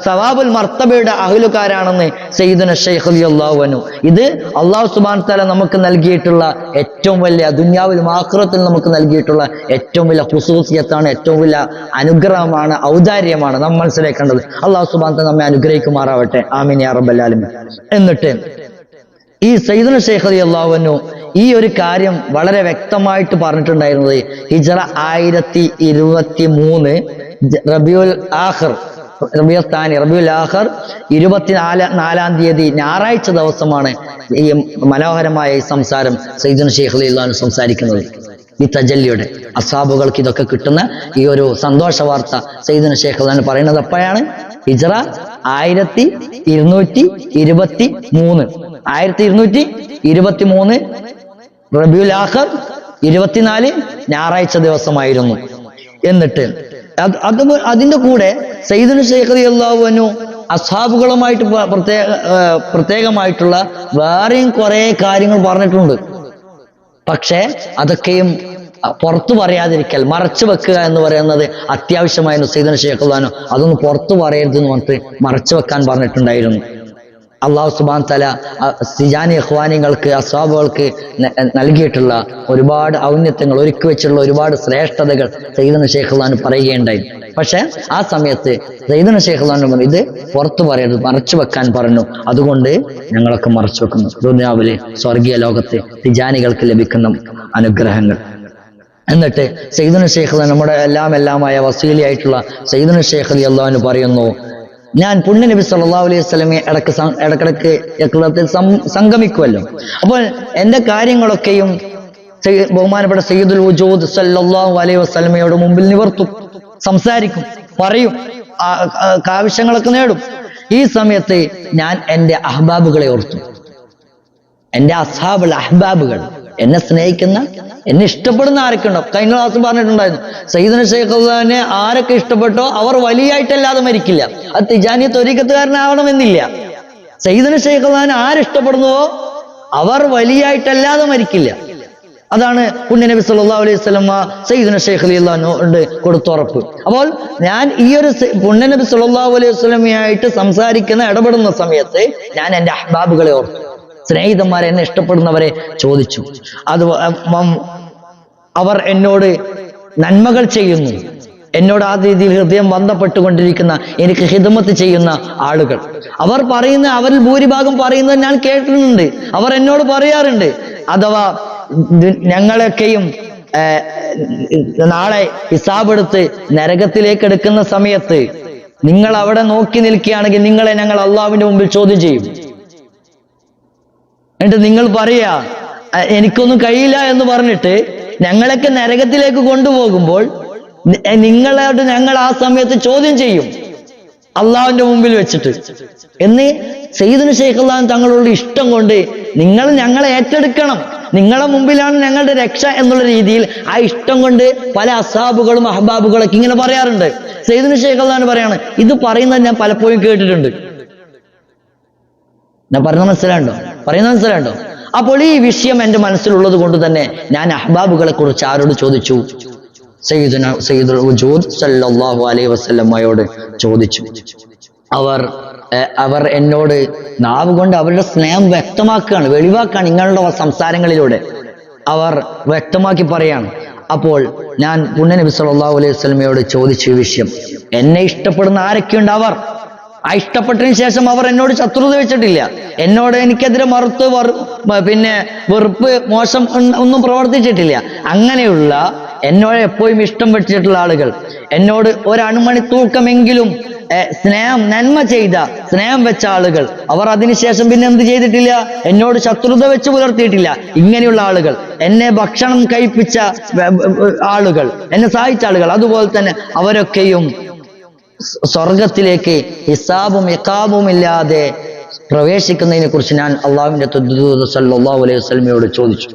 സവാബുൽ മർത്തബയുടെ അഹ്ലുകാരാണെന്ന് സയ്യിദുന ശൈഖ് റളിയല്ലാഹു അൻഹു. ഇത് അല്ലാഹു സുബ്ഹാനഹു വ തആല നമുക്ക് നൽകിയിട്ടുള്ള ഏറ്റവും വലിയ, ദുനിയാവിലും ആഖിറത്തിൽ നമുക്ക് നൽകിയിട്ടുള്ള ഏറ്റവും വലിയ ഖുസൂസിയത്താണ്, ഏറ്റവും വലിയ അനുഗ്രഹമാണ്, ഔദാര്യമാണ് നാം മനസ്സിലാക്കേണ്ടത്. അല്ലാഹു സുബ്ഹാനഹു വ തആല നമ്മെ അനുഗ്രഹിക്കുമാറാവട്ടെ. ആമീൻ യാ റബ്ബൽ ആലമീൻ. എന്നിട്ട് ഈ സയ്യിദുന ശൈഖ് റളിയല്ലാഹു അൻഹു ഈ ഒരു കാര്യം വളരെ വ്യക്തമായിട്ട് പറഞ്ഞിട്ടുണ്ടായിരുന്നത് ഹിജ്റ 1023 റബീഉൽ ആഖിർ 24 തീയതി ഞായറാഴ്ച ദിവസമാണ് ഈ മനോഹരമായ ഈ സംസാരം സയ്യിദുന ശൈഖ് റളിയല്ലാഹു അൻഹു സംസാരിക്കുന്നത്. ഈ തജല്ലിയുടെ അസ്ഹാബുകൾക്ക് ഇതൊക്കെ കിട്ടുന്ന ഈ ഒരു സന്തോഷ വാർത്ത സയ്യിദുന ശൈഖ് റളിയല്ലാഹു അൻഹു പറയുന്നത് എപ്പോഴാണ്? ഹിജ്റ 1223 1223 റബീഉൽ ആഖിർ 24 ഞായറാഴ്ച ദിവസമായിരുന്നു. എന്നിട്ട് അതിന്റെ കൂടെ സയ്യിദുന ശൈഖ് റളിയല്ലാഹു അൻഹു അസ്ഹാബുകളുമായിട്ട് പ്രത്യേകമായിട്ടുള്ള വേറെയും കുറെ കാര്യങ്ങൾ പറഞ്ഞിട്ടുണ്ട്. പക്ഷേ അതൊക്കെയും പുറത്തു പറയാതിരിക്കൽ, മറച്ചു വെക്കുക എന്ന് പറയുന്നത് അത്യാവശ്യമായിരുന്നു. സയ്യിദുന ശൈഖ് റളിയല്ലാഹു അൻഹു അതൊന്നും പുറത്തു പറയരുതെന്ന് പറഞ്ഞിട്ട് മറച്ചു വെക്കാൻ പറഞ്ഞിട്ടുണ്ടായിരുന്നു. അള്ളാഹു സുബ്ഹാനഹു തആല തിജാനി ഇഖ്വാനികൾക്ക് അസ്വാബുകൾക്ക് നൽകിയിട്ടുള്ള ഒരുപാട് ഔന്നത്യങ്ങൾ, ഒരുക്കി വെച്ചിട്ടുള്ള ഒരുപാട് ശ്രേഷ്ഠതകൾ സയ്യിദുനാ ശൈഖ് അള്ളാഹു പറയുകയുണ്ടായി. പക്ഷെ ആ സമയത്ത് സയ്യിദുനാ ശൈഖ് അള്ളാഹു പറഞ്ഞു, ഇത് പുറത്തു പറയരുത്, മറച്ചു വെക്കാൻ പറഞ്ഞു. അതുകൊണ്ട് ഞങ്ങളൊക്കെ മറച്ചു വെക്കുന്നു. ദുനിയാവിലെ സ്വർഗീയ ലോകത്തെ തിജാനികൾക്ക് ലഭിക്കുന്ന അനുഗ്രഹങ്ങൾ. എന്നിട്ട് സയ്യിദുനാ ശൈഖ് നമ്മുടെ എല്ലാമായ വസീലിയായിട്ടുള്ള സയ്യിദുനാ ശൈഖ് റളിയല്ലാഹു അൻഹു പറയുന്നു, ഞാൻ പുണ്യ നബി സല്ലല്ലാഹു അലൈഹി വസല്ലമയെ ഇടക്കിടക്ക് യക്കളത്തിൽ സംഗമിക്കുമല്ലോ. അപ്പോൾ എന്റെ കാര്യങ്ങളൊക്കെയും ബഹുമാനപ്പെട്ട സയ്യിദുൽ വജൂദ് സല്ലല്ലാഹു അലൈഹി വസല്ലമയുടെ മുമ്പിൽ നിവർത്തും, സംസാരിക്കും, പറയും, ആവശ്യങ്ങളൊക്കെ നേടും. ഈ സമയത്ത് ഞാൻ എന്റെ അഹ്ബാബുകളെ ഓർത്തു. എന്റെ അസ്ഹാബുൽ അഹ്ബാബുകൾ, എന്നെ സ്നേഹിക്കുന്ന, എന്നെ ഇഷ്ടപ്പെടുന്ന ആരൊക്കെ ഉണ്ടോ? കഴിഞ്ഞ ക്ലാസ് പറഞ്ഞിട്ടുണ്ടായിരുന്നു, സയ്യിദുനാ ശൈഖ് അള്ളാഹിനെ ആരൊക്കെ ഇഷ്ടപ്പെട്ടോ അവർ വലിയായിട്ടല്ലാതെ മരിക്കില്ല. അത് തിജാനി ത്വരീഖത്തുകാരനാവണമെന്നില്ല. സയ്യിദുനാ ശൈഖ് അള്ളാഹിനെ ആരിഷ്ടപ്പെടുന്നുവോ അവർ വലിയായിട്ടല്ലാതെ മരിക്കില്ല. അതാണ് പുണ്യ നബി സല്ലല്ലാഹു അലൈഹി വസല്ലം സയ്യിദുനാ ശൈഖ് റളിയല്ലാഹു അൻഹു കൊടുത്ത ഉറപ്പ്. അപ്പോൾ ഞാൻ ഈ ഒരു പുണ്യ നബി സല്ലല്ലാഹു അലൈഹി വസല്ലമയായിട്ട് സംസാരിക്കുന്ന, ഇടപെടുന്ന സമയത്ത് ഞാൻ എന്റെ അഹ്ബാബുകളെ ഓർത്തു, സ്നേഹിതന്മാരെ, എന്നെ ഇഷ്ടപ്പെടുന്നവരെ ചോദിച്ചു. അത് അവർ എന്നോട് നന്മകൾ ചെയ്യുന്നു, എന്നോട് ആ രീതിയിൽ ഹൃദയം ബന്ധപ്പെട്ടുകൊണ്ടിരിക്കുന്ന, എനിക്ക് ഹിദ്മത്ത് ചെയ്യുന്ന ആളുകൾ, അവർ പറയുന്ന, അവരിൽ ഭൂരിഭാഗം പറയുന്നത് ഞാൻ കേട്ടിട്ടുണ്ട്. അവർ എന്നോട് പറയാറുണ്ട്, അഥവാ ഞങ്ങളൊക്കെയും നാളെ ഹിസാബെടുത്ത് നരകത്തിലേക്ക് എടുക്കുന്ന സമയത്ത് നിങ്ങൾ അവിടെ നോക്കി നിൽക്കുകയാണെങ്കിൽ നിങ്ങളെ ഞങ്ങൾ അള്ളാഹുവിന്റെ മുമ്പിൽ ചോദ്യം ചെയ്യും. എന്നിട്ട് നിങ്ങൾ പറയാ എനിക്കൊന്നും കഴിയില്ല എന്ന് പറഞ്ഞിട്ട് ഞങ്ങളൊക്കെ നരകത്തിലേക്ക് കൊണ്ടുപോകുമ്പോൾ നിങ്ങളോട് ഞങ്ങൾ ആ സമയത്ത് ചോദ്യം ചെയ്യും അള്ളാഹുവിന്റെ മുമ്പിൽ വെച്ചിട്ട് എന്ന് സയ്യിദുനാ ശൈഖ് അള്ളാഹു തങ്ങളോട് ഇഷ്ടം കൊണ്ട് നിങ്ങൾ ഞങ്ങളെ ഏറ്റെടുക്കണം, നിങ്ങളെ മുമ്പിലാണ് ഞങ്ങളുടെ രക്ഷ എന്നുള്ള രീതിയിൽ ആ ഇഷ്ടം കൊണ്ട് പല അസ്ഹാബുകളും അഹ്ബാബുകളൊക്കെ ഇങ്ങനെ പറയാറുണ്ട്. സയ്യിദുനാ ശൈഖ് അള്ളാഹു പറയാണ്, ഇത് പറയുന്നത് ഞാൻ പലപ്പോഴും കേട്ടിട്ടുണ്ട്. ഞാൻ പറയുന്നത് മനസ്സിലാണ്ടോ? അപ്പോൾ ഈ വിഷയം എന്റെ മനസ്സിലുള്ളത് കൊണ്ട് തന്നെ ഞാൻ അഹ്ബാബുകളെ കുറിച്ച് ആരോട് ചോദിച്ചു? സയ്യിദുൽ വജൂദ് സല്ലല്ലാഹു അലൈഹി വസല്ലമയോട് ചോദിച്ചു. അവർ എന്നോട് നാവ് കൊണ്ട് അവരുടെ സ്നേഹം വ്യക്തമാക്കുകയാണ്, വെളിവാക്കുകയാണ്. ഇങ്ങനെയുള്ള സംസാരങ്ങളിലൂടെ അവർ വ്യക്തമാക്കി പറയാണ്. അപ്പോൾ ഞാൻ പുണ്യ നബി സല്ലല്ലാഹു അലൈഹി വസല്ലമയോട് ചോദിച്ച വിഷയം, എന്നെ ഇഷ്ടപ്പെടുന്ന ആരൊക്കെയുണ്ട്? അവർ ആ ഇഷ്ടപ്പെട്ടതിന് ശേഷം അവർ എന്നോട് ശത്രുത വെച്ചിട്ടില്ല, എന്നോട് എനിക്കെതിരെ മറുത്ത് പിന്നെ വെറുപ്പ്, മോശം ഒന്നും പ്രവർത്തിച്ചിട്ടില്ല. അങ്ങനെയുള്ള എന്നോട് എപ്പോഴും ഇഷ്ടം വെച്ചിട്ടുള്ള ആളുകൾ, എന്നോട് ഒരണുമണി തൂക്കമെങ്കിലും നന്മ ചെയ്ത, സ്നേഹം വെച്ച ആളുകൾ, അവർ അതിനുശേഷം പിന്നെ എന്ത് ചെയ്തിട്ടില്ല? എന്നോട് ശത്രുത വെച്ച് പുലർത്തിയിട്ടില്ല. ഇങ്ങനെയുള്ള ആളുകൾ, എന്നെ ഭക്ഷണം കഴിപ്പിച്ച ആളുകൾ, എന്നെ സഹായിച്ച ആളുകൾ, അതുപോലെ തന്നെ അവരൊക്കെയും സ്വർഗത്തിലേക്ക് ഹിസാബും ഇഖാബും ഇല്ലാതെ പ്രവേശിക്കുന്നതിനെ കുറിച്ച് ഞാൻ അള്ളാഹുവിന്റെ ദൂതൻ സല്ലല്ലാഹു അലൈഹി വസല്ലമയോട് ചോദിച്ചു.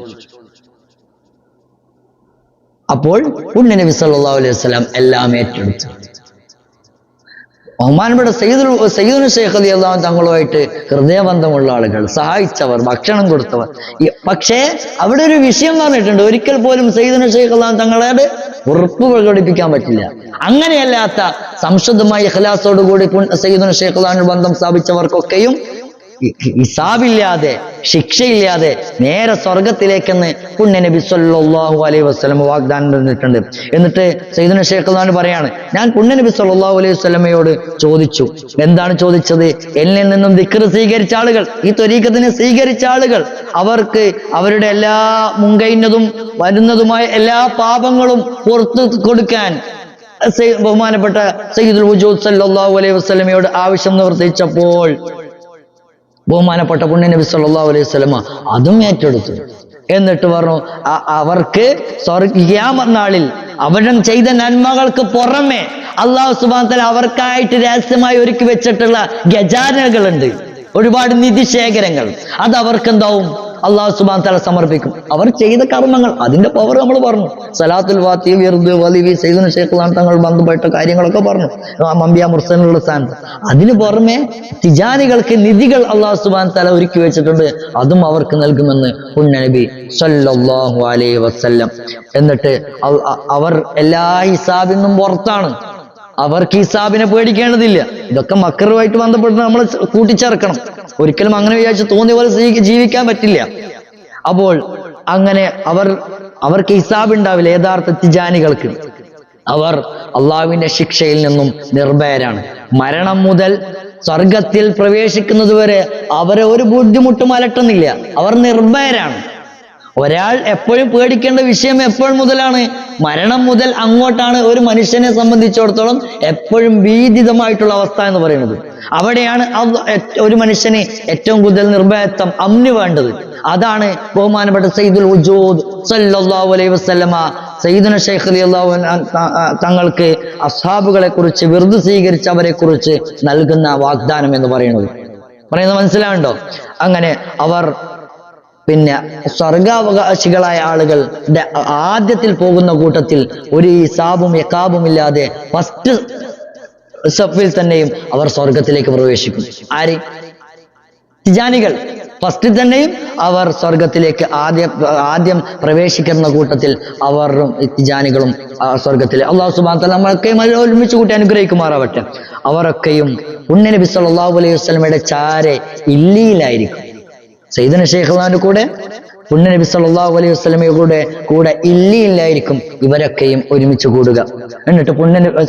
അപ്പോൾ പുണ്യ നബി സല്ലല്ലാഹു അലൈഹി വസല്ലം എല്ലാം ഏറ്റെടുത്തു. ബഹുമാനപ്പെട്ട സയ്യിദുനാ ശൈഖ് റളിയല്ലാഹു അൻഹു തങ്ങളുമായിട്ട് ഹൃദയബന്ധമുള്ള ആളുകൾ, സഹായിച്ചവർ, ഭക്ഷണം കൊടുത്തവർ. പക്ഷേ അവിടെ ഒരു വിഷയം പറഞ്ഞിട്ടുണ്ട്, ഒരിക്കൽ പോലും സയ്യിദുനാ ശൈഖ് റളിയല്ലാഹു അൻഹു തങ്ങളോട് ഉറപ്പ് പ്രകടിപ്പിക്കാൻ പറ്റില്ല. അങ്ങനെയല്ലാത്ത സംശുദ്ധമായ ഇഖ്ലാസോടുകൂടി സയ്യിദുനാ ശൈഖ് റളിയല്ലാഹു അൻഹു ബന്ധം സ്ഥാപിച്ചവർക്കൊക്കെയും ഹിസാബില്ലാതെ, ശിക്ഷയില്ലാതെ നേരെ സ്വർഗത്തിലേക്കെന്ന് പുണ്യ നബി സല്ലല്ലാഹു അലൈഹി വസല്ലം വാഗ്ദാനം തന്നിട്ടുണ്ട്. എന്നിട്ട് സയ്യിദുനാ ശൈഖ് റളിയല്ലാഹു അൻഹു പറയാണ്, ഞാൻ പുണ്യ നബി സല്ലല്ലാഹു അലൈഹി വസല്ലമയോട് ചോദിച്ചു. എന്താണ് ചോദിച്ചത്? എന്നിൽ നിന്നും ദിക്ർ സ്വീകരിച്ച ആളുകൾ, ഈ ത്വരീഖത്തിനെ സ്വീകരിച്ച ആളുകൾ, അവർക്ക് അവരുടെ എല്ലാ മുൻകഴിഞ്ഞതും വരുന്നതുമായ എല്ലാ പാപങ്ങളും പുറത്തു കൊടുക്കാൻ ബഹുമാനപ്പെട്ട സയ്യിദുൽ വജൂദ് സല്ലല്ലാഹു അലൈഹി വസല്ലമയോട് ആവശ്യം നിവർത്തിച്ചപ്പോൾ ബഹുമാനപ്പെട്ട പുണ്യ നബി സല്ലല്ലാഹു അലൈഹി വസല്ലമ അതും ഏറ്റെടുത്തു. എന്നിട്ട് പറഞ്ഞു, അവർക്ക് ഖിയാമത്ത് നാളിൽ അവരും ചെയ്ത നന്മകൾക്ക് പുറമെ അല്ലാഹു സുബ്ഹാനഹു വ തആല അവർക്കായിട്ട് രഹസ്യമായി ഒരുക്കി വെച്ചിട്ടുള്ള ഖജാനകളുണ്ട്, ഒരുപാട് നിധിശേഖരങ്ങൾ. അത് അവർക്ക് എന്താവും? അല്ലാഹു സുബ്ഹാനഹു വ തആല സമർപ്പിക്കും. അവർ ചെയ്ത കർമ്മങ്ങൾ, അതിന്റെ പവർ നമ്മൾ പറഞ്ഞു. സലാത്തുൽ ഫാത്തിഹ, വിർദ്, വലിവി, സയ്യിദുനാ ശൈഖ് അള്ളാഹു തങ്ങൾ ബന്ധപ്പെട്ട കാര്യങ്ങളൊക്കെ പറഞ്ഞു, അംബിയാ മുർസലുള്ള സ്ഥാനത്ത്. അതിന് പുറമെ തിജാനികൾക്ക് നിധികൾ അല്ലാഹു സുബ്ഹാനഹു വ തആല ഒരുക്കി വെച്ചിട്ടുണ്ട്, അതും അവർക്ക് നൽകുമെന്ന് പുണ്യ നബി സല്ലല്ലാഹു അലൈഹി വസല്ലം. എന്നിട്ട് അവർ എല്ലാ ഹിസാബിൽ നിന്നും പുറത്താണ്. അവർക്ക് ഹിസാബിനെ പേടിക്കേണ്ടതില്ല. ഇതൊക്കെ മക്കറുമായിട്ട് ബന്ധപ്പെട്ട് നമ്മൾ കൂട്ടിച്ചേർക്കണം. ഒരിക്കലും അങ്ങനെ വിചാരിച്ച് തോന്നിയ പോലെ ജീവിക്കാൻ പറ്റില്ല. അപ്പോൾ അങ്ങനെ അവർക്ക് ഹിസാബ് ഉണ്ടാവില്ല. യഥാർത്ഥ തിജാനികൾക്ക് അവർ അള്ളാഹുവിന്റെ ശിക്ഷയിൽ നിന്നും നിർഭയരാണ്. മരണം മുതൽ സ്വർഗത്തിൽ പ്രവേശിക്കുന്നത് വരെ അവരെ ഒരു ബുദ്ധിമുട്ടും അലട്ടുന്നില്ല. അവർ നിർഭയരാണ്. ഒരാൾ എപ്പോഴും പേടിക്കേണ്ട വിഷയം എപ്പോൾ മുതലാണ്? മരണം മുതൽ അങ്ങോട്ടാണ് ഒരു മനുഷ്യനെ സംബന്ധിച്ചിടത്തോളം എപ്പോഴും ഭീതിതമായിട്ടുള്ള അവസ്ഥ എന്ന് പറയുന്നത്. അവിടെയാണ് ഒരു മനുഷ്യന് ഏറ്റവും കൂടുതൽ നിർഭയത്വം, അമ്ന് വേണ്ടത്. അതാണ് ബഹുമാനപ്പെട്ട സയ്യിദുൽ വജൂദ് സല്ലല്ലാഹു അലൈഹി വസല്ലമ സയ്യിദുന ശൈഖ് റളിയല്ലാഹു തങ്ങൾക്ക് അസ്ഹാബുകളെ കുറിച്ച്, വിർദ് സ്വീകരിച്ചവരെ കുറിച്ച് നൽകുന്ന വാഗ്ദാനം എന്ന് പറയുന്നത് മനസ്സിലാവുണ്ടോ? അങ്ങനെ അവർ പിന്നെ സ്വർഗാവകാശികളായ ആളുകൾ ആദ്യത്തിൽ പോകുന്ന കൂട്ടത്തിൽ ഒരു ഹിസാബും യക്കാബും ഇല്ലാതെ ഫസ്റ്റ് സഫിൽ തന്നെയും അവർ സ്വർഗത്തിലേക്ക് പ്രവേശിക്കും. ആര്? തിജാനികൾ. ഫസ്റ്റ് തന്നെയും അവർ സ്വർഗത്തിലേക്ക് ആദ്യം പ്രവേശിക്കുന്ന കൂട്ടത്തിൽ അവരും തിജാനികളും സ്വർഗത്തിൽ. അള്ളാഹു സുബ്ഹാനഹു വ തആല നമ്മളൊക്കെയും ഒരുമിച്ച് കൂട്ടി അനുഗ്രഹിക്കുമാറാവട്ടെ. അവരൊക്കെയും പുണ്യ നബി സല്ലല്ലാഹു അലൈഹി വസല്ലമയുടെ ചാരെ ഇല്ലിയിലായിരിക്കും. സയ്യിദുന ശൈഖുൽ കൂടെ പുണ്യ നബി സല്ലല്ലാഹു അലൈഹി വസല്ലമയുടെ കൂടെ ഇല്ലിയിലായിരിക്കും ഇവരൊക്കെയും ഒരുമിച്ച് കൂടുക. എന്നിട്ട്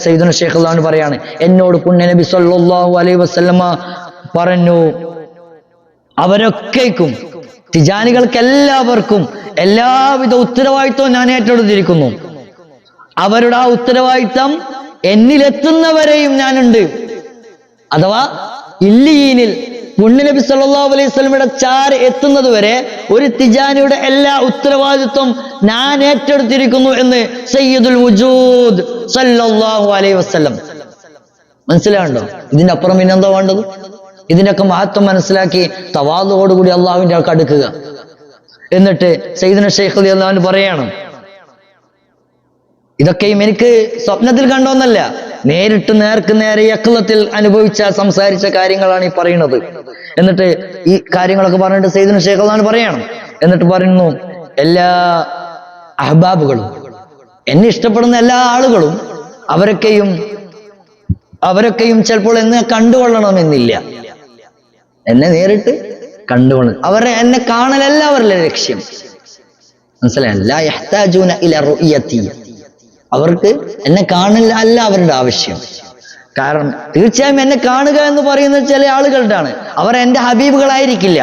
സയ്യിദുന ശൈഖുൽ പറയാണ്, എന്നോട് പുണ്യ നബി സല്ലല്ലാഹു അലൈഹി വസല്ലമ പറഞ്ഞു, അവരൊക്കെക്കും തിജാനികൾക്ക് എല്ലാവർക്കും എല്ലാവിധ ഉത്തരവാദിത്വവും ഞാൻ ഏറ്റെടുത്തിരിക്കുന്നു. അവരുടെ ആ ഉത്തരവാദിത്വം എന്നിലെത്തുന്നവരെയും ഞാനുണ്ട്. അഥവാ ഇല്ലിയീനിൽ പുണ്യ നബി സല്ലല്ലാഹു അലൈഹി വസല്ലമയുടെ ചാര എത്തുന്നത് വരെ ഒരു തിജാനിയുടെ എല്ലാ ഉത്തരവാദിത്വം ഞാൻ ഏറ്റെടുത്തിരിക്കുന്നു എന്ന് സയ്യിദുൽ വജൂദ് സല്ലല്ലാഹു അലൈഹി വസല്ലം. മനസ്സിലാവുണ്ടോ? ഇതിന്റെ അപ്പുറം പിന്നെന്താ വേണ്ടത്? ഇതിന്റെയൊക്കെ മഹത്വം മനസ്സിലാക്കി തവാദുവോടുകൂടി അള്ളാഹുവിന്റെ അടുക്കുക. എന്നിട്ട് സയ്യിദുന ശൈഖ് റളിയല്ലാഹു അൻഹു പറയാണ്, ഇതൊക്കെയും എനിക്ക് സ്വപ്നത്തിൽ കണ്ടോന്നല്ല, നേരിട്ട് നേർക്ക് നേരെ യഖ്ലത്തിൽ അനുഭവിച്ച സംസാരിച്ച കാര്യങ്ങളാണ് ഈ പറയുന്നത്. എന്നിട്ട് ഈ കാര്യങ്ങളൊക്കെ പറഞ്ഞിട്ട് സയ്യിദുന ശൈഖ് റളിയല്ലാഹു അൻഹു പറയണം. എന്നിട്ട് പറയുന്നു, എല്ലാ അഹ്ബാബുകളും, എന്നെ ഇഷ്ടപ്പെടുന്ന എല്ലാ ആളുകളും അവരൊക്കെയും ചിലപ്പോൾ എന്നെ കണ്ടുകൊള്ളണമെന്നില്ല. എന്നെ നേരിട്ട് കണ്ടുകൊള്ളണം. എന്നെ കാണലല്ല അവരുടെ ലക്ഷ്യം. മനസ്സിലായി? അവർക്ക് എന്നെ കാണൽ അല്ല അവരുടെ ആവശ്യം. കാരണം തീർച്ചയായും എന്നെ കാണുക എന്ന് പറയുന്നത് ചില ആളുകളുടെ ആണ്. അവർ എന്റെ ഹബീബുകളായിരിക്കില്ല.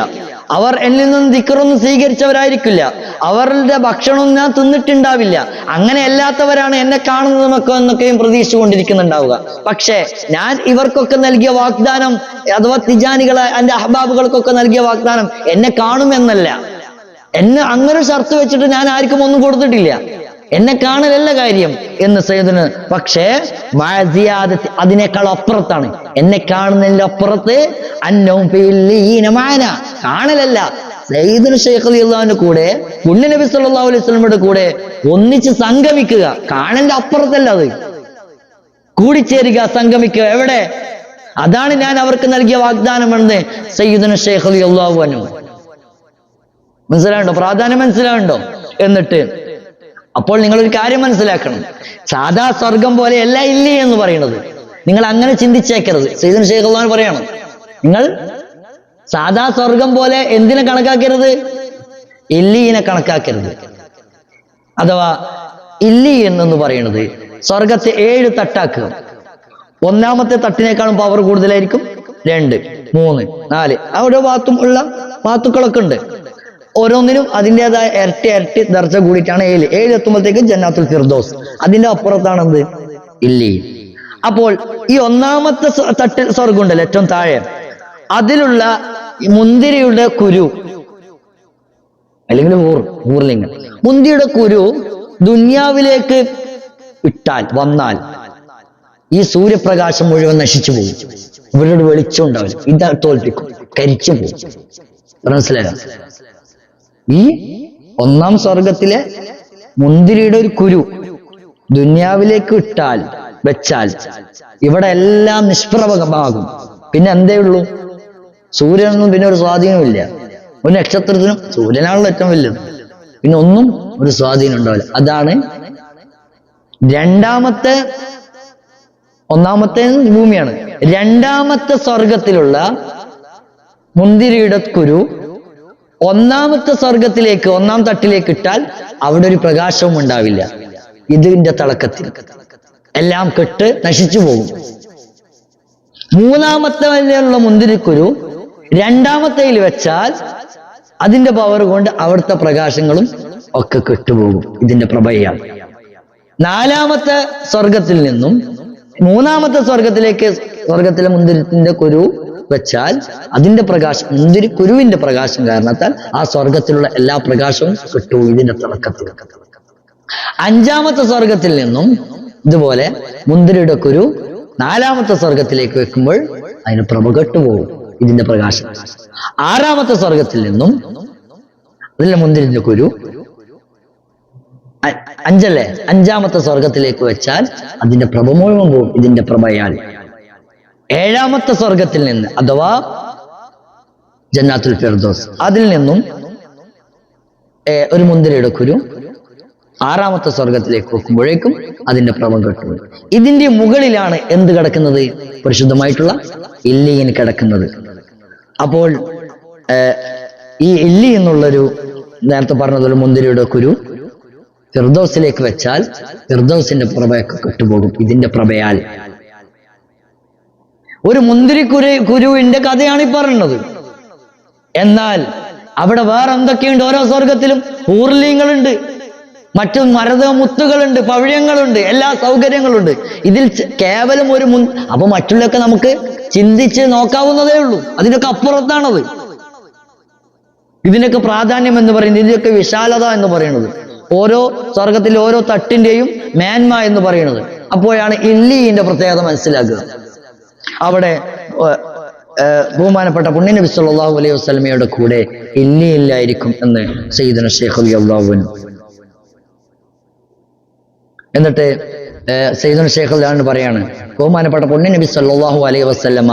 അവർ എന്നിൽ നിന്ന് ദിക്റൊന്നും സ്വീകരിച്ചവരായിരിക്കില്ല. അവരുടെ ഭക്ഷണവും ഞാൻ തിന്നിട്ടുണ്ടാവില്ല. അങ്ങനെ അല്ലാത്തവരാണ് എന്നെ എന്നൊക്കെയും പ്രതീക്ഷിച്ചുകൊണ്ടിരിക്കുന്നുണ്ടാവുക. പക്ഷേ ഞാൻ ഇവർക്കൊക്കെ നൽകിയ വാഗ്ദാനം, അഥവാ തിജാനികളെ എന്റെ അഹ്ബാബുകൾക്കൊക്കെ നൽകിയ വാഗ്ദാനം എന്നെ കാണുമെന്നല്ല. എന്നെ അങ്ങനെ ഷർത്ത് വെച്ചിട്ട് ഞാൻ ആർക്കും ഒന്നും കൊടുത്തിട്ടില്ല. എന്നെ കാണലല്ല കാര്യം എന്ന് സയ്യിദുന. പക്ഷേ അതിനേക്കാൾ അപ്പുറത്താണ്, എന്നെ കാണുന്നതിന്റെ അപ്പുറത്ത് കാണലല്ല. സയ്യിദുന ശൈഖ് റളിയല്ലാഹു അൻഹു കൂടെ പുണ്യ നബി സല്ലല്ലാഹു അലൈഹി വസല്ലമയുടെ കൂടെ ഒന്നിച്ച് സംഗമിക്കുക. കാണലിന്റെ അപ്പുറത്തല്ല, അത് കൂടിച്ചേരുക, സംഗമിക്കുക. എവിടെ? അതാണ് ഞാൻ അവർക്ക് നൽകിയ വാഗ്ദാനമെന്ന് സയ്യിദുന ശൈഖ് റളിയല്ലാഹു അൻഹു. മനസ്സിലാവുണ്ടോ? പ്രാധാന്യം മനസ്സിലാവുണ്ടോ? എന്നിട്ട് അപ്പോൾ നിങ്ങളൊരു കാര്യം മനസ്സിലാക്കണം, സാധാ സ്വർഗം പോലെ അല്ല ഇല്ലേ എന്ന് പറയുന്നത്. നിങ്ങൾ അങ്ങനെ ചിന്തിച്ചേക്കരുത്. സയ്യിദുന ശൈഖ് റളിയല്ലാഹു അൻഹു പറയണം, നിങ്ങൾ സാധാ സ്വർഗം പോലെ എന്തിനെ കണക്കാക്കരുത്? ഇല്ലീനെ കണക്കാക്കരുത്. അഥവാ ഇല്ലീൻ എന്ന് പറയുന്നത് സ്വർഗത്തെ 7 തട്ടാക്കുക. ഒന്നാമത്തെ തട്ടിനേക്കാളും പവർ കൂടുതലായിരിക്കും. 2, 3, 4 അവിടെ ഉള്ള വാത്തുക്കളൊക്കെ ഉണ്ട്. ഓരോന്നിനും അതിൻ്റെതായ ഇരട്ടി ദർജ കൂടിയിട്ടാണ് 7 എത്തുമ്പോഴത്തേക്ക് ജന്നാത്തുൽ ഫിർദൗസ്. അതിന്റെ അപ്പുറത്താണ് എന്ത്? ഇല്ലീൻ. അപ്പോൾ ഈ ഒന്നാമത്തെ തട്ടിൽ സ്വർഗം ഉണ്ടല്ലോ, ഏറ്റവും താഴെ, അതിലുള്ള മുന്തിരിയുടെ കുരു അല്ലെങ്കിൽ ഊർലിംഗം, മുന്തിരിയുടെ കുരു ദുന്യാവിലേക്ക് വന്നാൽ ഈ സൂര്യപ്രകാശം മുഴുവൻ നശിച്ചു പോകും. ഇവരുടെ വെളിച്ചം ഉണ്ടാവില്ല. ഇത് തോൽപ്പിക്കും, കരിച്ചു പോകും. മനസ്സിലായോ? ഈ ഒന്നാം സ്വർഗത്തിലെ മുന്തിരിയുടെ ഒരു കുരു ദുന്യാവിലേക്ക് വെച്ചാൽ ഇവിടെ എല്ലാം നിഷ്പ്രഭമാകും. പിന്നെ എന്തേ ഉള്ളൂ? സൂര്യനൊന്നും പിന്നെ ഒരു സ്വാധീനമില്ല. ഒരു നക്ഷത്രത്തിനും, സൂര്യനാണല്ലോ ഏറ്റവും വലുത്, പിന്നെ ഒന്നും ഒരു സ്വാധീനം ഉണ്ടാവില്ല. അതാണ് രണ്ടാമത്തെ ഒന്നാമത്തെ ഭൂമിയാണ്. രണ്ടാമത്തെ സ്വർഗത്തിലുള്ള മുന്തിരിയുടെ കുരു ഒന്നാമത്തെ സ്വർഗത്തിലേക്ക്, ഒന്നാം തട്ടിലേക്ക് ഇട്ടാൽ അവിടെ ഒരു പ്രകാശവും ഉണ്ടാവില്ല. ഇതിന്റെ തിളക്കത്തിൽ എല്ലാം കെട്ട് നശിച്ചു പോകും. മൂന്നാമത്തെ ഉള്ള മുന്തിരിക്കുരു രണ്ടാമത്തേൽ വെച്ചാൽ അതിന്റെ പവർ കൊണ്ട് അവിടുത്തെ പ്രകാശങ്ങളും ഒക്കെ കെട്ടുപോകും. ഇതിന്റെ പ്രഭയാണ്. നാലാമത്തെ സ്വർഗത്തിൽ നിന്നും മൂന്നാമത്തെ സ്വർഗത്തിലേക്ക്, സ്വർഗത്തിലെ മുന്തിരിത്തിന്റെ കുരു വെച്ചാൽ അതിന്റെ പ്രകാശം, മുന്തിരി കുരുവിന്റെ പ്രകാശം കാരണത്താൽ ആ സ്വർഗത്തിലുള്ള എല്ലാ പ്രകാശവും കിട്ടും ഇതിന്റെ തിളക്കത്തിൽ. അഞ്ചാമത്തെ സ്വർഗത്തിൽ നിന്നും ഇതുപോലെ മുന്തിരിയുടെ കുരു നാലാമത്തെ സ്വർഗത്തിലേക്ക് വെക്കുമ്പോൾ അതിന് പ്രഭ കെട്ടുപോകും ഇതിന്റെ പ്രകാശം. ആറാമത്തെ സ്വർഗത്തിൽ നിന്നും അതിലെ മുന്തിരിന്റെ കുരു അഞ്ചല്ലേ, അഞ്ചാമത്തെ സ്വർഗത്തിലേക്ക് വെച്ചാൽ അതിന്റെ പ്രഭ മുഴുവൻ പോകും ഇതിന്റെ പ്രഭയാൽ. ഏഴാമത്തെ സ്വർഗത്തിൽ നിന്ന് അഥവാ ജന്നാത്തുൽ ഫിർദൗസ്, അതിൽ നിന്നും ഒരു മുന്തിരിയുടെ കുരു ആറാമത്തെ സ്വർഗത്തിലേക്ക് വെക്കുമ്പോഴേക്കും അതിന്റെ പ്രഭ കെട്ടും. ഇതിന്റെ മുകളിലാണ് എന്ത് കിടക്കുന്നത്? പരിശുദ്ധമായിട്ടുള്ള ഇല്ലിയൻ കിടക്കുന്നത്. അപ്പോൾ ഈ ഇല്ലി എന്നുള്ളൊരു നേരത്തെ പറഞ്ഞതൊരു മുന്തിരിയുടെ കുരു ഫിർദൗസിലേക്ക് വെച്ചാൽ ഫിർദൗസിന്റെ പ്രഭയൊക്കെ കെട്ടുപോകും ഇതിന്റെ പ്രഭയാൽ. ഒരു മുന്തിരി കുരുവിന്റെ കഥയാണ് ഈ പറയുന്നത്. എന്നാൽ അവിടെ വേറെ എന്തൊക്കെയുണ്ട്? ഓരോ സ്വർഗത്തിലും ഊർലിങ്ങളുണ്ട്, മറ്റു മരത മുത്തുകളുണ്ട്, പവിഴങ്ങളുണ്ട്, എല്ലാ സൗകര്യങ്ങളുണ്ട്. ഇതിൽ കേവലം ഒരു അപ്പൊ മറ്റുള്ളതൊക്കെ നമുക്ക് ചിന്തിച്ച് നോക്കാവുന്നതേ ഉള്ളൂ. അതിനൊക്കെ അപ്പുറത്താണത്. ഇതിനൊക്കെ പ്രാധാന്യം എന്ന് പറയുന്നത്, ഇതിനൊക്കെ വിശാലത എന്ന് പറയുന്നത്, ഓരോ സ്വർഗത്തിലെ ഓരോ തട്ടിന്റെയും മേന്മ എന്ന് പറയുന്നത്. അപ്പോഴാണ് ഇല്ലീന്റെ പ്രത്യേകത മനസ്സിലാക്കുക. അവിടെ ബഹുമാനപ്പെട്ട പുണ്യ നബി സല്ലല്ലാഹു അലൈഹി വസല്ലമയുടെ കൂടെ ഇല്ലിയില്ലായിരിക്കും എന്ന് സയ്യിദുനാ ശൈഖ് റളിയല്ലാഹു അൻഹു. എന്നിട്ട് സയ്യിദുനാ ശൈഖ് റളിയല്ലാഹു അൻഹു പറയാണ്, ബഹുമാനപ്പെട്ട പുണ്യ നബി സല്ലല്ലാഹു അലൈഹി വസല്ലമ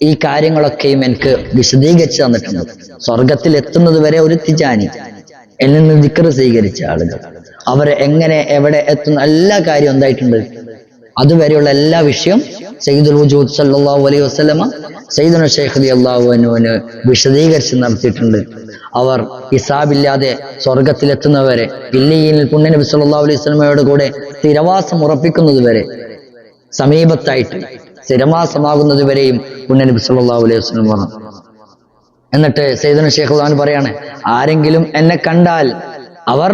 ഈ കാര്യങ്ങളൊക്കെയും എനിക്ക് വിശദീകരിച്ചു തന്നിട്ടുണ്ട്. സ്വർഗത്തിൽ എത്തുന്നത് വരെ ഒരു തിജാനി, എന്നിൽ നിന്ന് ദിക്ർ സ്വീകരിച്ച ആളുകൾ, അവരെ എങ്ങനെ എവിടെ എത്തുന്ന എല്ലാ കാര്യവും എന്തായിട്ടുണ്ട്, അതുവരെയുള്ള എല്ലാ വിഷയം സയ്യിദുൽ വജൂദ് സല്ലല്ലാഹു അലൈഹി വസല്ലമ സയ്യിദുനാ ശൈഖ് റളിയല്ലാഹു അൻഹുവിന് വിശദീകരിച്ച് നടത്തിയിട്ടുണ്ട്. അവർ ഹിസാബില്ലാതെ സ്വർഗത്തിലെത്തുന്നവരെ, ഇല്ലിയിൽ പുണ്യ നബി സല്ലല്ലാഹു അലൈഹി വസല്ലമയുടെ കൂടെ സ്ഥിരവാസം ഉറപ്പിക്കുന്നത് വരെ, സമീപത്തായിട്ട് സ്ഥിരവാസമാകുന്നത് വരെയും പുണ്യ നബി സല്ലല്ലാഹു അലൈഹി വസല്ലം പറഞ്ഞു. എന്നിട്ട് സയ്യിദുനാ ശൈഖ് റളിയല്ലാഹു അൻഹു പറയാണ്, ആരെങ്കിലും എന്നെ കണ്ടാൽ അവർ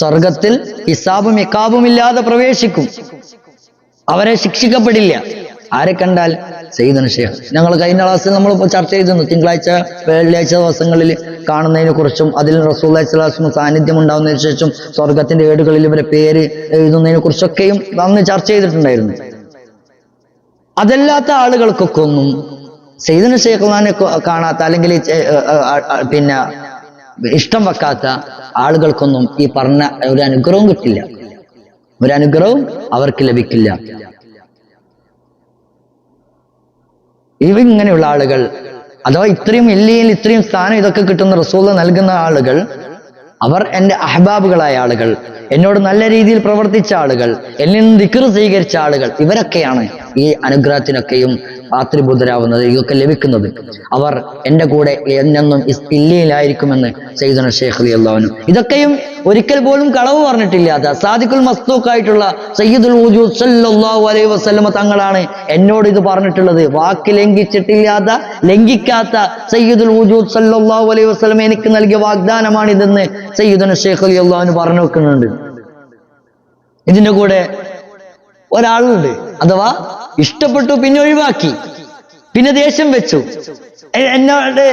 സ്വർഗത്തിൽ ഹിസാബും ഇഖാബും ഇല്ലാതെ പ്രവേശിക്കും, അവരെ ശിക്ഷിക്കപ്പെടില്ല. ആരെ കണ്ടാൽ? സയ്യിദുനാ ശൈഖ്. ഞങ്ങൾ കഴിഞ്ഞ ക്ലാസ്സിൽ നമ്മളിപ്പോൾ ചർച്ച ചെയ്തിരുന്നു, തിങ്കളാഴ്ച വെള്ളിയാഴ്ച ദിവസങ്ങളിൽ കാണുന്നതിനെ കുറിച്ചും അതിൽ റസൂലുള്ളാഹി സ്വല്ലല്ലാഹു അലൈഹി വസല്ലം സാന്നിധ്യം ഉണ്ടാവുന്നതിന് ശേഷം സ്വർഗത്തിന്റെ ഏടുകളിൽ ഇവരെ പേര് എഴുതുന്നതിനെ കുറിച്ചൊക്കെയും അന്ന് ചർച്ച ചെയ്തിട്ടുണ്ടായിരുന്നു. അതല്ലാത്ത ആളുകൾക്കൊക്കെ ഒന്നും സയ്യിദുനാ ശൈഖ് റളിയല്ലാഹു അൻഹു കാണാത്ത, അല്ലെങ്കിൽ പിന്നെ ഇഷ്ടം വെക്കാത്ത ആളുകൾക്കൊന്നും ഈ പറഞ്ഞ ഒരു അനുഗ്രഹവും കിട്ടില്ല, ഒരു അനുഗ്രഹവും അവർക്ക് ലഭിക്കില്ല. ഇങ്ങനെയുള്ള ആളുകൾ, അഥവാ ഇത്രയും ഇല്ലിയിൽ ഇത്രയും സ്ഥാനം ഇതൊക്കെ കിട്ടുന്ന റസൂൽ നൽകുന്ന ആളുകൾ, അവർ എൻ്റെ അഹ്ബാബുകളായ ആളുകൾ, എന്നോട് നല്ല രീതിയിൽ പ്രവർത്തിച്ച ആളുകൾ, എന്നിൽ നിന്ന് ദിക്ർ സ്വീകരിച്ച ആളുകൾ, ഇവരൊക്കെയാണ് ഈ അനുഗ്രഹത്തിനൊക്കെയും പാത്രീഭൂതരാവുന്നത്, ഇതൊക്കെ ലഭിക്കുന്നത്. അവർ എൻ്റെ കൂടെ എന്നെന്നും ഇല്ലിയിലായിരിക്കുമെന്ന് സയ്യിദുനാ ശൈഖ് റളിയല്ലാഹു അൻഹു. ഇതൊക്കെയും ഒരിക്കൽ പോലും കളവ് പറഞ്ഞിട്ടില്ലാത്ത സാദിഖുൽ മസ്ദൂഖായിട്ടുള്ള സയ്യിദുൽ വജൂദ് സല്ലല്ലാഹു അലൈഹി വസല്ലമ തങ്ങളാണ് എന്നോട് ഇത് പറഞ്ഞിട്ടുള്ളത്. വാക്ക് ലംഘിക്കാത്ത സയ്യിദുൽ വജൂദ് സല്ലല്ലാഹു അലൈഹി വസല്ലമ എനിക്ക് നൽകിയ വാഗ്ദാനമാണ് ഇതെന്ന് സയ്യിദുനാ ശൈഖ് റളിയല്ലാഹു അൻഹു പറഞ്ഞു വെക്കുന്നുണ്ട്. ഇതിന്റെ കൂടെ ഒരാളുണ്ട്, അഥവാ ഇഷ്ടപ്പെട്ടു പിന്നെ ഒഴിവാക്കി, പിന്നെ ദേഷ്യം വെച്ചു, എന്നോട്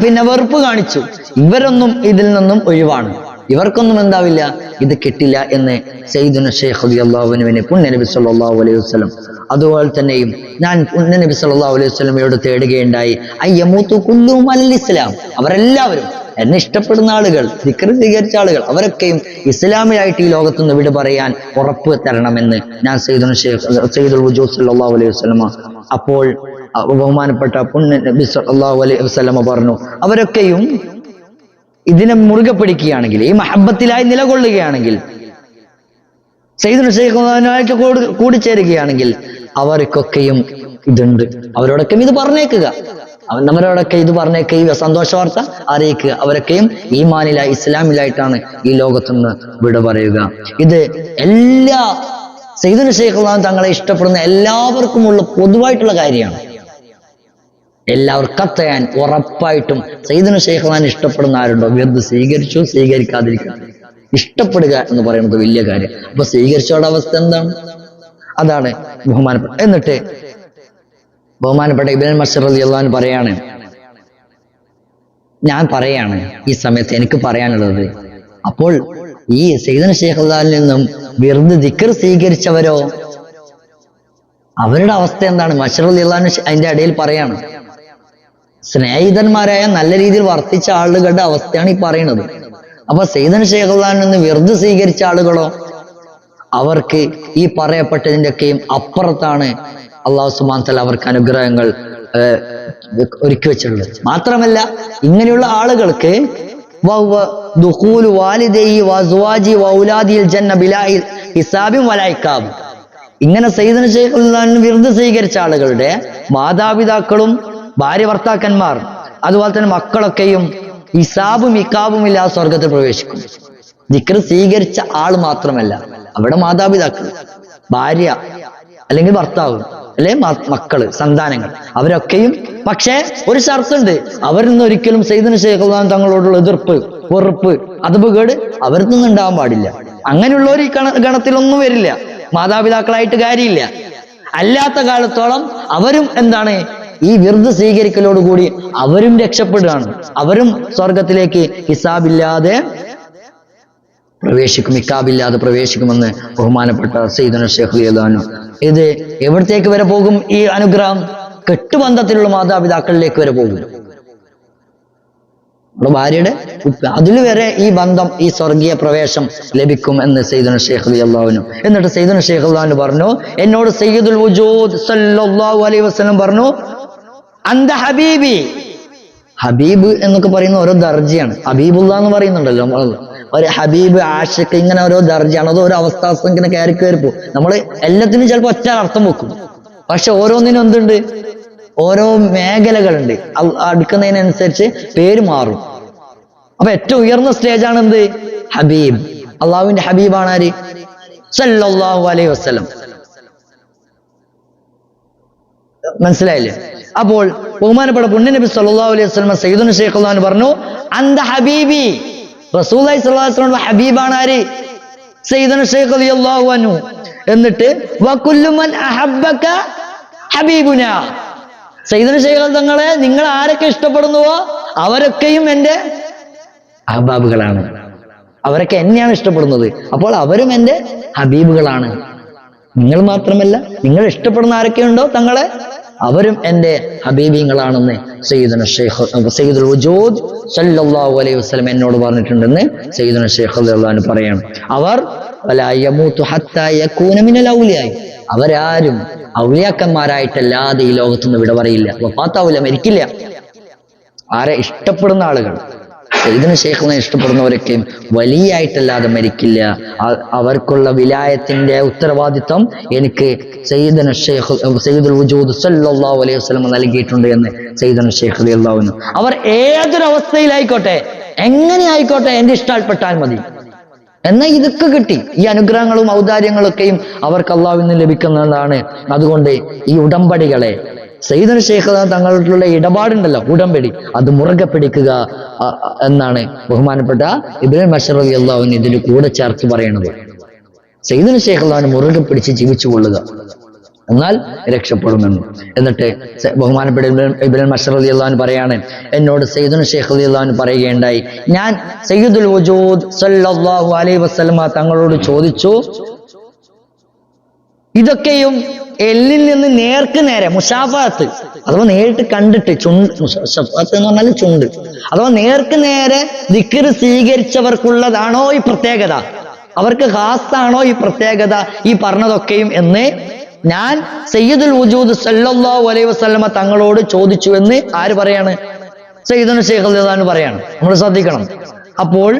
പിന്നെ വെറുപ്പ് കാണിച്ചു, ഇവരൊന്നും ഇതിൽ നിന്നും ഒഴിവാണ്. ഇവർക്കൊന്നും എന്താവില്ല, ഇത് കിട്ടില്ല എന്ന് സയ്യിദുനാ ശൈഖ് റളിയല്ലാഹു അൻഹുവിനെ പുണ്യ നബി സല്ലല്ലാഹു അലൈഹി വസല്ലം. അതുപോലെ തന്നെയും ഞാൻ പുണ്യ നബി സല്ലല്ലാഹു അലൈഹി വസല്ലമയോട് തേടുകയുണ്ടായി, അയ്യമൂതു കുല്ലുഹും അലൽ ഇസ്ലാം, അവരെല്ലാവരും എന്നെ ഇഷ്ടപ്പെടുന്ന ആളുകൾ, ദിക്ർ സ്വീകരിച്ച ആളുകൾ, അവരൊക്കെയും ഇസ്ലാമിലായിട്ട് ഈ ലോകത്തുനിന്ന് വിട പറയാൻ ഉറപ്പ് തരണമെന്ന് ഞാൻ സയ്യിദുൽ വജൂദ് സല്ലല്ലാഹു അലൈഹി വസല്ലമ. അപ്പോൾ ബഹുമാനപ്പെട്ട പുണ്യ നബി സല്ലല്ലാഹു അലൈഹി വസല്ലമ പറഞ്ഞു, അവരൊക്കെയും ഇതിനെ മുറുകെ പിടിക്കുകയാണെങ്കിൽ, ഈ മഹബത്തിലായി നിലകൊള്ളുകയാണെങ്കിൽ സയ്യിദുന ശൈഖുനായിട്ട് കൂടിച്ചേരുകയാണെങ്കിൽ അവർക്കൊക്കെയും ഇതുണ്ട്. അവരോടൊക്കെയും ഇത് പറഞ്ഞേക്കുക, അവരോടൊക്കെ ഇത് പറഞ്ഞേക്കുക, ഈ സന്തോഷ വാർത്ത അറിയിക്കുക. അവരൊക്കെയും ഈമാനിലായി ഇസ്ലാമിലായിട്ടാണ് ഈ ലോകത്തുനിന്ന് വിട പറയുക. ഇത് എല്ലാ സയ്യിദുന ശൈഖുനാൻ തങ്ങളെ ഇഷ്ടപ്പെടുന്ന എല്ലാവർക്കുമുള്ള പൊതുവായിട്ടുള്ള കാര്യമാണ്. എല്ലാവർക്കും കത്തയാൻ ഉറപ്പായിട്ടും സയ്യിദുന ശൈഖുനാൻ ഇഷ്ടപ്പെടുന്ന ആരുണ്ടോ? വെറുതെ സ്വീകരിച്ചു സ്വീകരിക്കാതിരിക്കുക. ഇഷ്ടപ്പെടുക എന്ന് പറയുന്നത് വലിയ കാര്യം. അപ്പൊ സ്വീകരിച്ചോടെ അവസ്ഥ എന്താണ്? അതാണ് ബഹുമാനപ്പെട്ട. എന്നിട്ട് ബഹുമാനപ്പെട്ട ഇബ്നുൽ മസ്ഊദ് റളിയല്ലാഹു അൻഹു പറയാണ്, ഞാൻ പറയാണ് ഈ സമയത്ത് എനിക്ക് പറയാനുള്ളത്, അപ്പോൾ ഈ സയ്യിദുന ശൈഖുനാനിൽ നിന്നും വെറുതെ ദിക്ർ സ്വീകരിച്ചവരോ അവരുടെ അവസ്ഥ എന്താണ്? മസ്ഊദ് റളിയല്ലാഹു അൻഹു അതിന്റെ ഇടയിൽ പറയാണ്, സ്നേഹിതന്മാരായ നല്ല രീതിയിൽ വർത്തിച്ച ആളുകളുടെ അവസ്ഥയാണ് ഈ പറയുന്നത്. അപ്പൊ സയ്യിദുന ശൈഖുനാനിൽ നിന്ന് വെറുതെ സ്വീകരിച്ച ആളുകളോ അവർക്ക് ഈ പറയപ്പെട്ടതിൻ്റെയൊക്കെയും അപ്പുറത്താണ് അല്ലാഹു സുബ്ഹാനഹു വ തആല അവർക്ക് അനുഗ്രഹങ്ങൾ ഒരുക്കി വെച്ചിട്ടുള്ളത്. മാത്രമല്ല ഇങ്ങനെയുള്ള ആളുകൾക്ക് ദുഖൂലു വാലിദൈഹി വഅസ്വാജി വഔലാദിൽ ജന്ന ബിലാ ഹിസാബിൻ വലാ ഇഖാബ്. ഇങ്ങനെ സയ്യിദുന ശൈഖുനാൻ വിരുദ്ധ സ്വീകരിച്ച ആളുകളുടെ മാതാപിതാക്കളും ഭാര്യ ഭർത്താക്കന്മാർ അതുപോലെ തന്നെ മക്കളൊക്കെയും ഹിസാബും ഇഖാബും ഇല്ലാതെ സ്വർഗത്തിൽ പ്രവേശിക്കും. ദിക്ർ സ്വീകരിച്ച ആൾ മാത്രമല്ല, അവിടെ മാതാപിതാക്കൾ, ഭാര്യ അല്ലെങ്കിൽ ഭർത്താവ്, അല്ലെ മക്കള്, സന്താനങ്ങൾ, അവരൊക്കെയും. പക്ഷേ ഒരു ഷർത്തുണ്ട്, അവരിൽ നിന്ന് ഒരിക്കലും സയ്യിദുന ശൈഖുനാൻ തങ്ങളോടുള്ള എതിർപ്പ്, വെറുപ്പ്, അതബുകേട് അവരിൽ നിന്നും ഉണ്ടാവാൻ പാടില്ല. അങ്ങനെയുള്ളവർ ഈ ഗണത്തിലൊന്നും വരില്ല. മാതാപിതാക്കളായിട്ട് കാര്യമില്ല. അല്ലാത്ത കാലത്തോളം അവരും എന്താണ്, ഈ വിർദ് സ്വീകരിക്കലോടുകൂടി അവരും രക്ഷപ്പെടുകയാണ്. അവരും സ്വർഗത്തിലേക്ക് ഹിസാബില്ലാതെ പ്രവേശിക്കും, ഇഖാബില്ലാതെ പ്രവേശിക്കുമെന്ന് ബഹുമാനപ്പെട്ട സയ്യിദുന ശൈഖ് റളിയല്ലാഹു അൻഹു. ഇത് എവിടത്തേക്ക് വരെ പോകും? ഈ അനുഗ്രഹം കെട്ടുബന്ധത്തിലുള്ള മാതാപിതാക്കളിലേക്ക് വരെ പോകും. നമ്മുടെ ഭാര്യയുടെ അതിൽ വരെ ഈ ബന്ധം, ഈ സ്വർഗീയ പ്രവേശം ലഭിക്കും എന്ന് സയ്യിദുന ശൈഖ് റളിയല്ലാഹു അൻഹു. എന്നിട്ട് സയ്യിദുന ശൈഖ് റളിയല്ലാഹു അൻഹു പറഞ്ഞു, എന്നോട് സയ്യിദുൽ വജൂദ് സല്ലല്ലാഹു അലൈഹി വസല്ലം പറഞ്ഞു, അന്ത ഹബീബി. ഹബീബ് എന്നൊക്കെ പറയുന്ന ഓരോ ദർജയാണ്. ഹബീബുല്ലാ എന്ന് പറയുന്നുണ്ടല്ലോ, ഒരു ഹബീബ്, ആഷിഖ്, ഇങ്ങനെ ഓരോ ദർജയാണ്. അത് ഓരോ അവസ്ഥാവസ്ഥ ഇങ്ങനെ കയറി കയറിപ്പോ. നമ്മള് എല്ലാത്തിനും ചിലപ്പോൾ ഒറ്റ അർത്ഥം വെക്കും. പക്ഷെ ഓരോന്നിനും എന്തുണ്ട്? ഓരോ മേഖലകളുണ്ട്. അടുക്കുന്നതിനനുസരിച്ച് പേര് മാറും. അപ്പൊ ഏറ്റവും ഉയർന്ന സ്റ്റേജാണ് എന്ത്? ഹബീബ്. അള്ളാഹുവിന്റെ ഹബീബാണ് ആര്? സല്ലല്ലാഹു അലൈഹി വസല്ലം. മനസ്സിലായില്ലേ? അപ്പോൾ ബഹുമാനപ്പെട്ട പുണ്യനബി സല്ലല്ലാഹു അലൈഹി വസല്ലം സയ്യിദുന ശൈഖുനാൻ പറഞ്ഞു, അന്ത ഹബീബി. റസൂലുള്ളാഹി സ്വല്ലല്ലാഹു അലൈഹി വസല്ലം ഹബീബാണ് ആര്? സയ്യിദുന ശൈഖ് റളിയല്ലാഹു അൻഹു. എന്നിട്ട് വകുല്ലു മൻ അഹബ്ബക ഹബീബുന. സയ്യിദുന ശൈഖ് തങ്ങളെ നിങ്ങൾ ആരൊക്കെ ഇഷ്ടപ്പെടുന്നുവോ അവരൊക്കെയും എൻ്റെ അഹബാബുകളാണ്. അവരൊക്കെ എന്നെയാണ് ഇഷ്ടപ്പെടുന്നത്. അപ്പോൾ അവരും എൻ്റെ ഹബീബുകളാണ്. നിങ്ങൾ മാത്രമല്ല, നിങ്ങൾ ഇഷ്ടപ്പെടുന്ന ആരൊക്കെയുണ്ടോ തങ്ങളെ, അവരും എൻ്റെ ഹബീബിങ്ങളാണെന്ന് സയ്യിദുന ശൈഖ് സയ്യിദുൽ വജൂദ് സല്ലല്ലാഹു അലൈഹി വസല്ലം എന്നോട് പറഞ്ഞിട്ടുണ്ടെന്ന് സയ്യിദുന ശൈഖ് റളിയല്ലാഹു അൻഹു പറയാണ്. അവർ വലാ യമൂതു ഹത്താ യകൂന മിനൽ ഔലിയാ. അവരാരും ഔലിയാക്കന്മാരായിട്ടല്ലാതെ ഈ ലോകത്തുനിന്ന് വിട പറയില്ല. വഫാത്താവില്ല, മരിക്കില്ല. ആരെ ഇഷ്ടപ്പെടുന്ന ആളുകൾ, സയ്യിദുന ശൈഖിനെ ഇഷ്ടപ്പെടുന്നവരൊക്കെയും വലിയായിട്ടല്ലാതെ മരിക്കില്ല. അവർക്കുള്ള വിലായത്തിന്റെ ഉത്തരവാദിത്വം എനിക്ക് സയ്യിദുന ശൈഖ് സയ്യിദുൽ വജൂദ് സല്ലല്ലാഹു അലൈഹി വസല്ലം നൽകിയിട്ടുണ്ട് എന്ന് സയ്യിദുന ശൈഖ് റളിയല്ലാഹു അൻഹു. അവർ ഏതൊരവസ്ഥയിലായിക്കോട്ടെ, എങ്ങനെ ആയിക്കോട്ടെ, എന്റെ ഇഷ്ടപ്പെട്ടാൽ മതി. എന്നാൽ ഇതൊക്കെ കിട്ടി. ഈ അനുഗ്രഹങ്ങളും ഔദാര്യങ്ങളൊക്കെയും അവർക്ക് അള്ളാഹുവിൽ നിന്ന് ലഭിക്കുന്നതാണ്. അതുകൊണ്ട് ഈ ഉടമ്പടികളെ, സയ്യിദുന ശൈഖ് തങ്ങളുടെ ഇടപാടുണ്ടല്ലോ, ഉടമ്പടി, അത് മുറുകെ പിടിക്കുക എന്നാണ് ബഹുമാനപ്പെട്ട ഇബ്നുൽ മസ്ഊദ് റളിയല്ലാഹു അൻഹു ഇതിൽ കൂടെ ചേർത്ത് പറയുന്നത്. സയ്യിദുന ശൈഖ് മുറുകെ പിടിച്ച് ജീവിച്ചു കൊള്ളുക, എന്നാൽ രക്ഷപ്പെടുമെന്ന്. എന്നിട്ട് ബഹുമാനപ്പെട്ട ഇബ്നുൽ മസ്ഊദ് റളിയല്ലാഹു അൻഹു പറയാണ്, എന്നോട് സയ്യിദുന ശൈഖ് റളിയല്ലാഹു അൻഹു പറയുകയുണ്ടായി, ഞാൻ സയ്യിദുൽ വജൂദ് സല്ലല്ലാഹു അലൈഹി വസല്ലം തങ്ങളോട് ചോദിച്ചു, ഇതൊക്കെയും എല്ലിൽ നിന്ന് നേർക്ക് നേരെ മുസാഫത്ത് അഥവാ നേരിട്ട് കണ്ടിട്ട്, മുസാഫത്ത് എന്ന് പറഞ്ഞാൽ ചുണ്ട്, അഥവാ നേർക്ക് നേരെ ദിക്ർ സ്വീകരിച്ചവർക്കുള്ളതാണോ ഈ പ്രത്യേകത, അവർക്ക് ഖാസാണോ ഈ പ്രത്യേകത, ഈ പറഞ്ഞതൊക്കെയും എന്ന് ഞാൻ സയ്യിദുൽ വജൂദ് സല്ലല്ലാഹു അലൈഹി വസല്ലമ തങ്ങളോട് ചോദിച്ചു എന്ന് ആര് പറയാണ്? സയ്യിദുന ശൈഖ് റളിയല്ലാഹു അൻഹു പറയാണ്. നമ്മൾ ശ്രദ്ധിക്കണം. അപ്പോൾ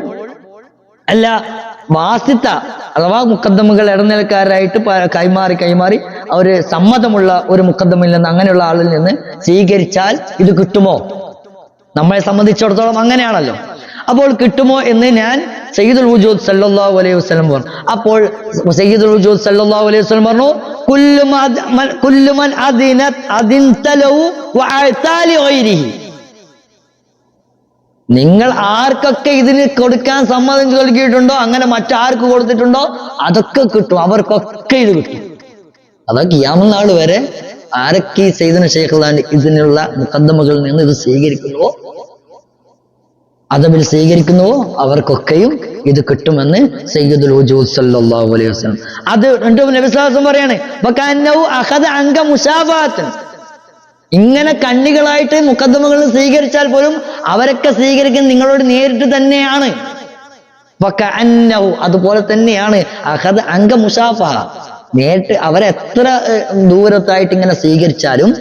അല്ല വാസിത്ത അഥവാ മുഖദ്ദമുകൾ ഇടനിലക്കാരായിട്ട് കൈമാറി ഒരു സമ്മതമുള്ള ഒരു മുഖദ്ദമിൽ നിന്ന് അങ്ങനെയുള്ള ആളിൽ നിന്ന് സ്വീകരിച്ചാൽ ഇത് കിട്ടുമോ? നമ്മളെ സംബന്ധിച്ചിടത്തോളം അങ്ങനെയാണല്ലോ. അപ്പോൾ കിട്ടുമോ എന്ന് ഞാൻ സയ്യിദുൽ വജൂദ് സല്ലല്ലാഹു അലൈഹി വസല്ലം പറഞ്ഞു. അപ്പോൾ സയ്യിദുൽ വജൂദ് സല്ലല്ലാഹു അലൈഹി വസല്ലം പറഞ്ഞു, കുല്ലു മൻ അദിൻത ലഹു വഅഅതാ ലിഗൈരിഹി. നിങ്ങൾ ആർക്കൊക്കെ ഇതിന് കൊടുക്കാൻ സമ്മതം നൽകിയിട്ടുണ്ടോ, അങ്ങനെ മറ്റാർക്ക് കൊടുത്തിട്ടുണ്ടോ, അതൊക്കെ കിട്ടും, അവർക്കൊക്കെ ഇത് കിട്ടും. അതാ ഖിയാമത്ത് നാൾ വരെ ആരൊക്കെ സയ്യിദുന ശൈഖുൽ ഇതിനുള്ള മുഖദ്ദമകളിൽ നിന്ന് ഇത് സ്വീകരിക്കുന്നുവോ, അദബിൽ സ്വീകരിക്കുന്നുവോ, അവർക്കൊക്കെയും ഇത് കിട്ടുമെന്ന് സയ്യിദുൽ വജൂദ് സല്ലല്ലാഹു അലൈഹി വസല്ലം. അത് നബി സല്ലല്ലാഹു അലൈഹി വസല്ലം പറയാണ്, വകഅന്നഹു അഖദ അൻക മുശാഫാത്തൻ. ഇങ്ങനെ കണ്ണികളായിട്ട് മുഖദ്ദമകളിൽ സ്വീകരിച്ചാൽ പോലും അവരൊക്കെ സ്വീകരിക്കുന്നത് നിങ്ങളോട് നേരിട്ട് തന്നെയാണ്. വകഅന്നഹു, അതുപോലെ തന്നെയാണ് അഖദ അൻക മുശാഫഹ. നേരിട്ട് അവരെത്ര ദൂരത്തായിട്ട് ഇങ്ങനെ സ്വീകരിച്ചാലും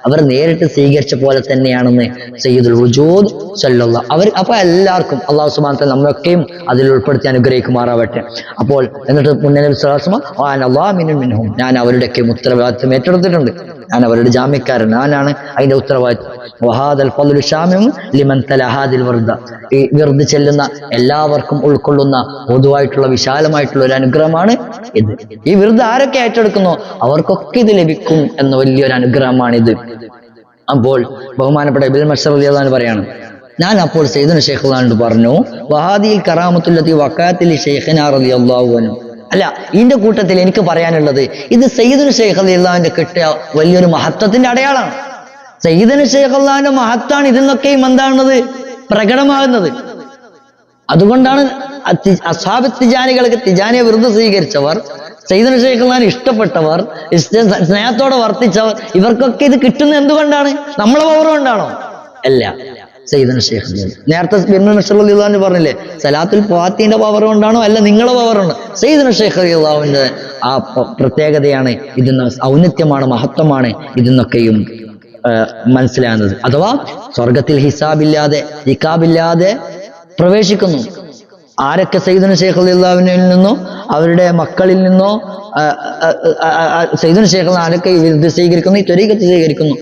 അവർ നേരിട്ട് സ്വീകരിച്ച പോലെ തന്നെയാണെന്ന് സയ്യിദുൽ വജൂദ് സല്ലല്ലാഹു. അപ്പൊ എല്ലാവർക്കും അല്ലാഹു സുബ്ഹാനഹു വ തആല നമ്മളൊക്കെയും അതിൽ ഉൾപ്പെടുത്തി അനുഗ്രഹിക്കുമാറാവട്ടെ. അപ്പോൾ എന്നിട്ട് പുണ്യനബി സ്വല്ലല്ലാഹു അലൈഹി വസല്ലം മിൻഹും, ഞാൻ അവരുടെയൊക്കെ ഉത്തരവാദിത്വം ഏറ്റെടുത്തിട്ടുണ്ട്, ഞാൻ അവരുടെ ജാമ്യക്കാരൻ, ഞാനാണ് അതിന്റെ ഉത്തരവാദിത്വം. വഹാദൽ ഫളു ശാമിഉ ലിമൻ തല ഹാദിൽ വർദ. ഈ വിർദ് ചെല്ലുന്ന എല്ലാവർക്കും ഉൾക്കൊള്ളുന്ന പൊതുവായിട്ടുള്ള വിശാലമായിട്ടുള്ള ഒരു അനുഗ്രഹമാണ് ഇത്. ഈ വിർദ് ആരൊക്കെ ഏറ്റെടുക്കുന്നോ അവർക്കൊക്കെ ഇത് ലഭിക്കും എന്ന വലിയൊരു അനുഗ്രഹമാണിത്. അപ്പോൾ ബഹുമാനപ്പെട്ട ഇബ്നുൽ മസ്ഊദ് റളിയല്ലാഹു അൻഹു പറയാണ്, ഞാൻ അപ്പോൾ സയ്യിദുന ശൈഖുൽ പറഞ്ഞു, വഹാദിൽ കറാമത്തുല്ലതി വഖഅത്തിൽ ശൈഖിനാ റളിയല്ലാഹു അൻഹു. അല്ല, ഇതിന്റെ കൂട്ടത്തിൽ എനിക്ക് പറയാനുള്ളത്, ഇത് സയ്യിദുന ശൈഖുൽ റളിയല്ലാഹുവിന്റെ കിട്ടിയ വലിയൊരു മഹത്വത്തിന്റെ അടയാളമാണ്. സയ്യിദുന ശൈഖുൽ റളിയല്ലാഹുവിന്റെ മഹത്വമാണ് ഇതിന്നൊക്കെയും എന്താണത് പ്രകടമാകുന്നത്. അതുകൊണ്ടാണ് അസ്ഹാബ് തിജാനികൾക്ക്, തിജാനിയെ വിർദ് സ്വീകരിച്ചവർ, സയ്യിദുന ശൈഖുൽ റളിയല്ലാഹുവിനെ ഇഷ്ടപ്പെട്ടവർ, സ്നേഹത്തോടെ വർത്തിച്ചവർ, ഇവർക്കൊക്കെ ഇത് കിട്ടുന്നത് എന്തുകൊണ്ടാണ്? നമ്മളെ പവർ കൊണ്ടാണോ? അല്ല, സയ്യിദുന ശൈഖുൽ റളിയല്ലാഹു. നേരത്തെ ഇബ്നുൽ മസ്ഊദ് റളിയല്ലാഹു അൻഹു പറഞ്ഞില്ലേ, സലാത്തുൽ ഫാത്തിഹിന്റെ പവർ കൊണ്ടാണോ? അല്ല, നിങ്ങളെ പവർ കൊണ്ട്. സയ്യിദുന ശൈഖുൽ റളിയല്ലാഹുവിന്റെ ആ പ്രത്യേകതയാണ്, ഇതിന്ന് ഔന്നത്യമാണ്, മഹത്വമാണ് ഇതിന്നൊക്കെയും മനസ്സിലാകുന്നത്. അഥവാ സ്വർഗത്തിൽ ഹിസാബില്ലാതെ ഇഖാബില്ലാതെ പ്രവേശിക്കുന്നു. ആരൊക്കെ സയ്യിദുന ശൈഖുൽ റളിയല്ലാഹുവിൽ നിന്നോ അവരുടെ മക്കളിൽ നിന്നോ സയ്യിദുന ശൈഖുൽ ആരൊക്കെ വിർദ് സ്വീകരിക്കുന്നു, ഈ ത്വരീഖത്ത് സ്വീകരിക്കുന്നു,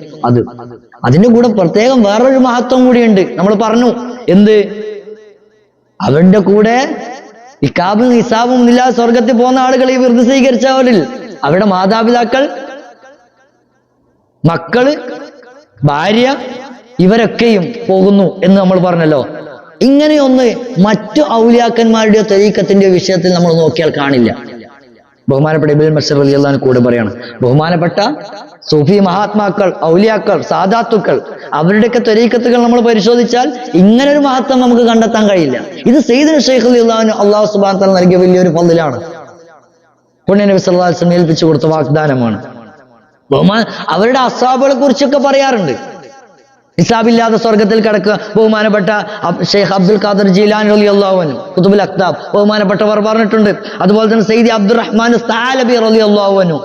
അതിന്റെ കൂടെ പ്രത്യേകം വേറൊരു മഹത്വം കൂടിയുണ്ട്. നമ്മൾ പറഞ്ഞു, എന്ത്? അവരുടെ കൂടെ ഇഖാബും ഹിസാബും ഇല്ലാതെ സ്വർഗത്തിൽ പോകുന്ന ആളുകൾ ഈ വിർദ് സ്വീകരിച്ചവരിൽ അവരുടെ മാതാപിതാക്കൾ, മക്കള്, ഭാര്യ, ഇവരൊക്കെയും പോകുന്നു എന്ന് നമ്മൾ പറഞ്ഞല്ലോ. ഇങ്ങനെയൊന്ന് മറ്റു ഔലിയാക്കന്മാരുടെ ത്വരീഖത്തിന്റെ വിഷയത്തിൽ നമ്മൾ നോക്കിയാൽ കാണില്ല. ബഹുമാനപ്പെട്ട ഇബ്നുൽ മസ്ഊദ് റളിയല്ലാഹു അൻഹു കൂടെ പറയാണ്, ബഹുമാനപ്പെട്ട സൂഫി മഹാത്മാക്കൾ, ഔലിയാക്കൾ, സാദാത്തുക്കൾ, അവരുടെയൊക്കെ ത്വരീഖത്തുകൾ നമ്മൾ പരിശോധിച്ചാൽ ഇങ്ങനെ ഒരു മഹത്വം നമുക്ക് കണ്ടെത്താൻ കഴിയില്ല. ഇത് സയ്യിദുന ശൈഖുൽ റളിയല്ലാഹു അൻഹു അല്ലാഹു സുബ്ഹാനഹു വ തആല നൽകിയ വലിയൊരു ഫضലാണ്. പുണ്യനബി സല്ലല്ലാഹു അലൈഹി വസല്ലം ഏൽപ്പിച്ചു കൊടുത്ത വാഗ്ദാനമാണ്. അവരുടെ അസ്ഹാബുകളെ കുറിച്ചൊക്കെ പറയാറുണ്ട്, ഹിസാബില്ലാതെ സ്വർഗത്തിൽ കിടക്കുക. ബഹുമാനപ്പെട്ട ഷെയ്ഖ് അബ്ദുൽ ഖാദിർ ജീലാനി റളിയല്ലാഹു അൻഹു ഖുതുബുൽ അഖ്താബ് ബഹുമാനപ്പെട്ടവർ പറഞ്ഞിട്ടുണ്ട്. അതുപോലെ തന്നെ സയ്യിദി അബ്ദുറഹ്മാൻ തആലബി റളിയല്ലാഹു അൻഹു,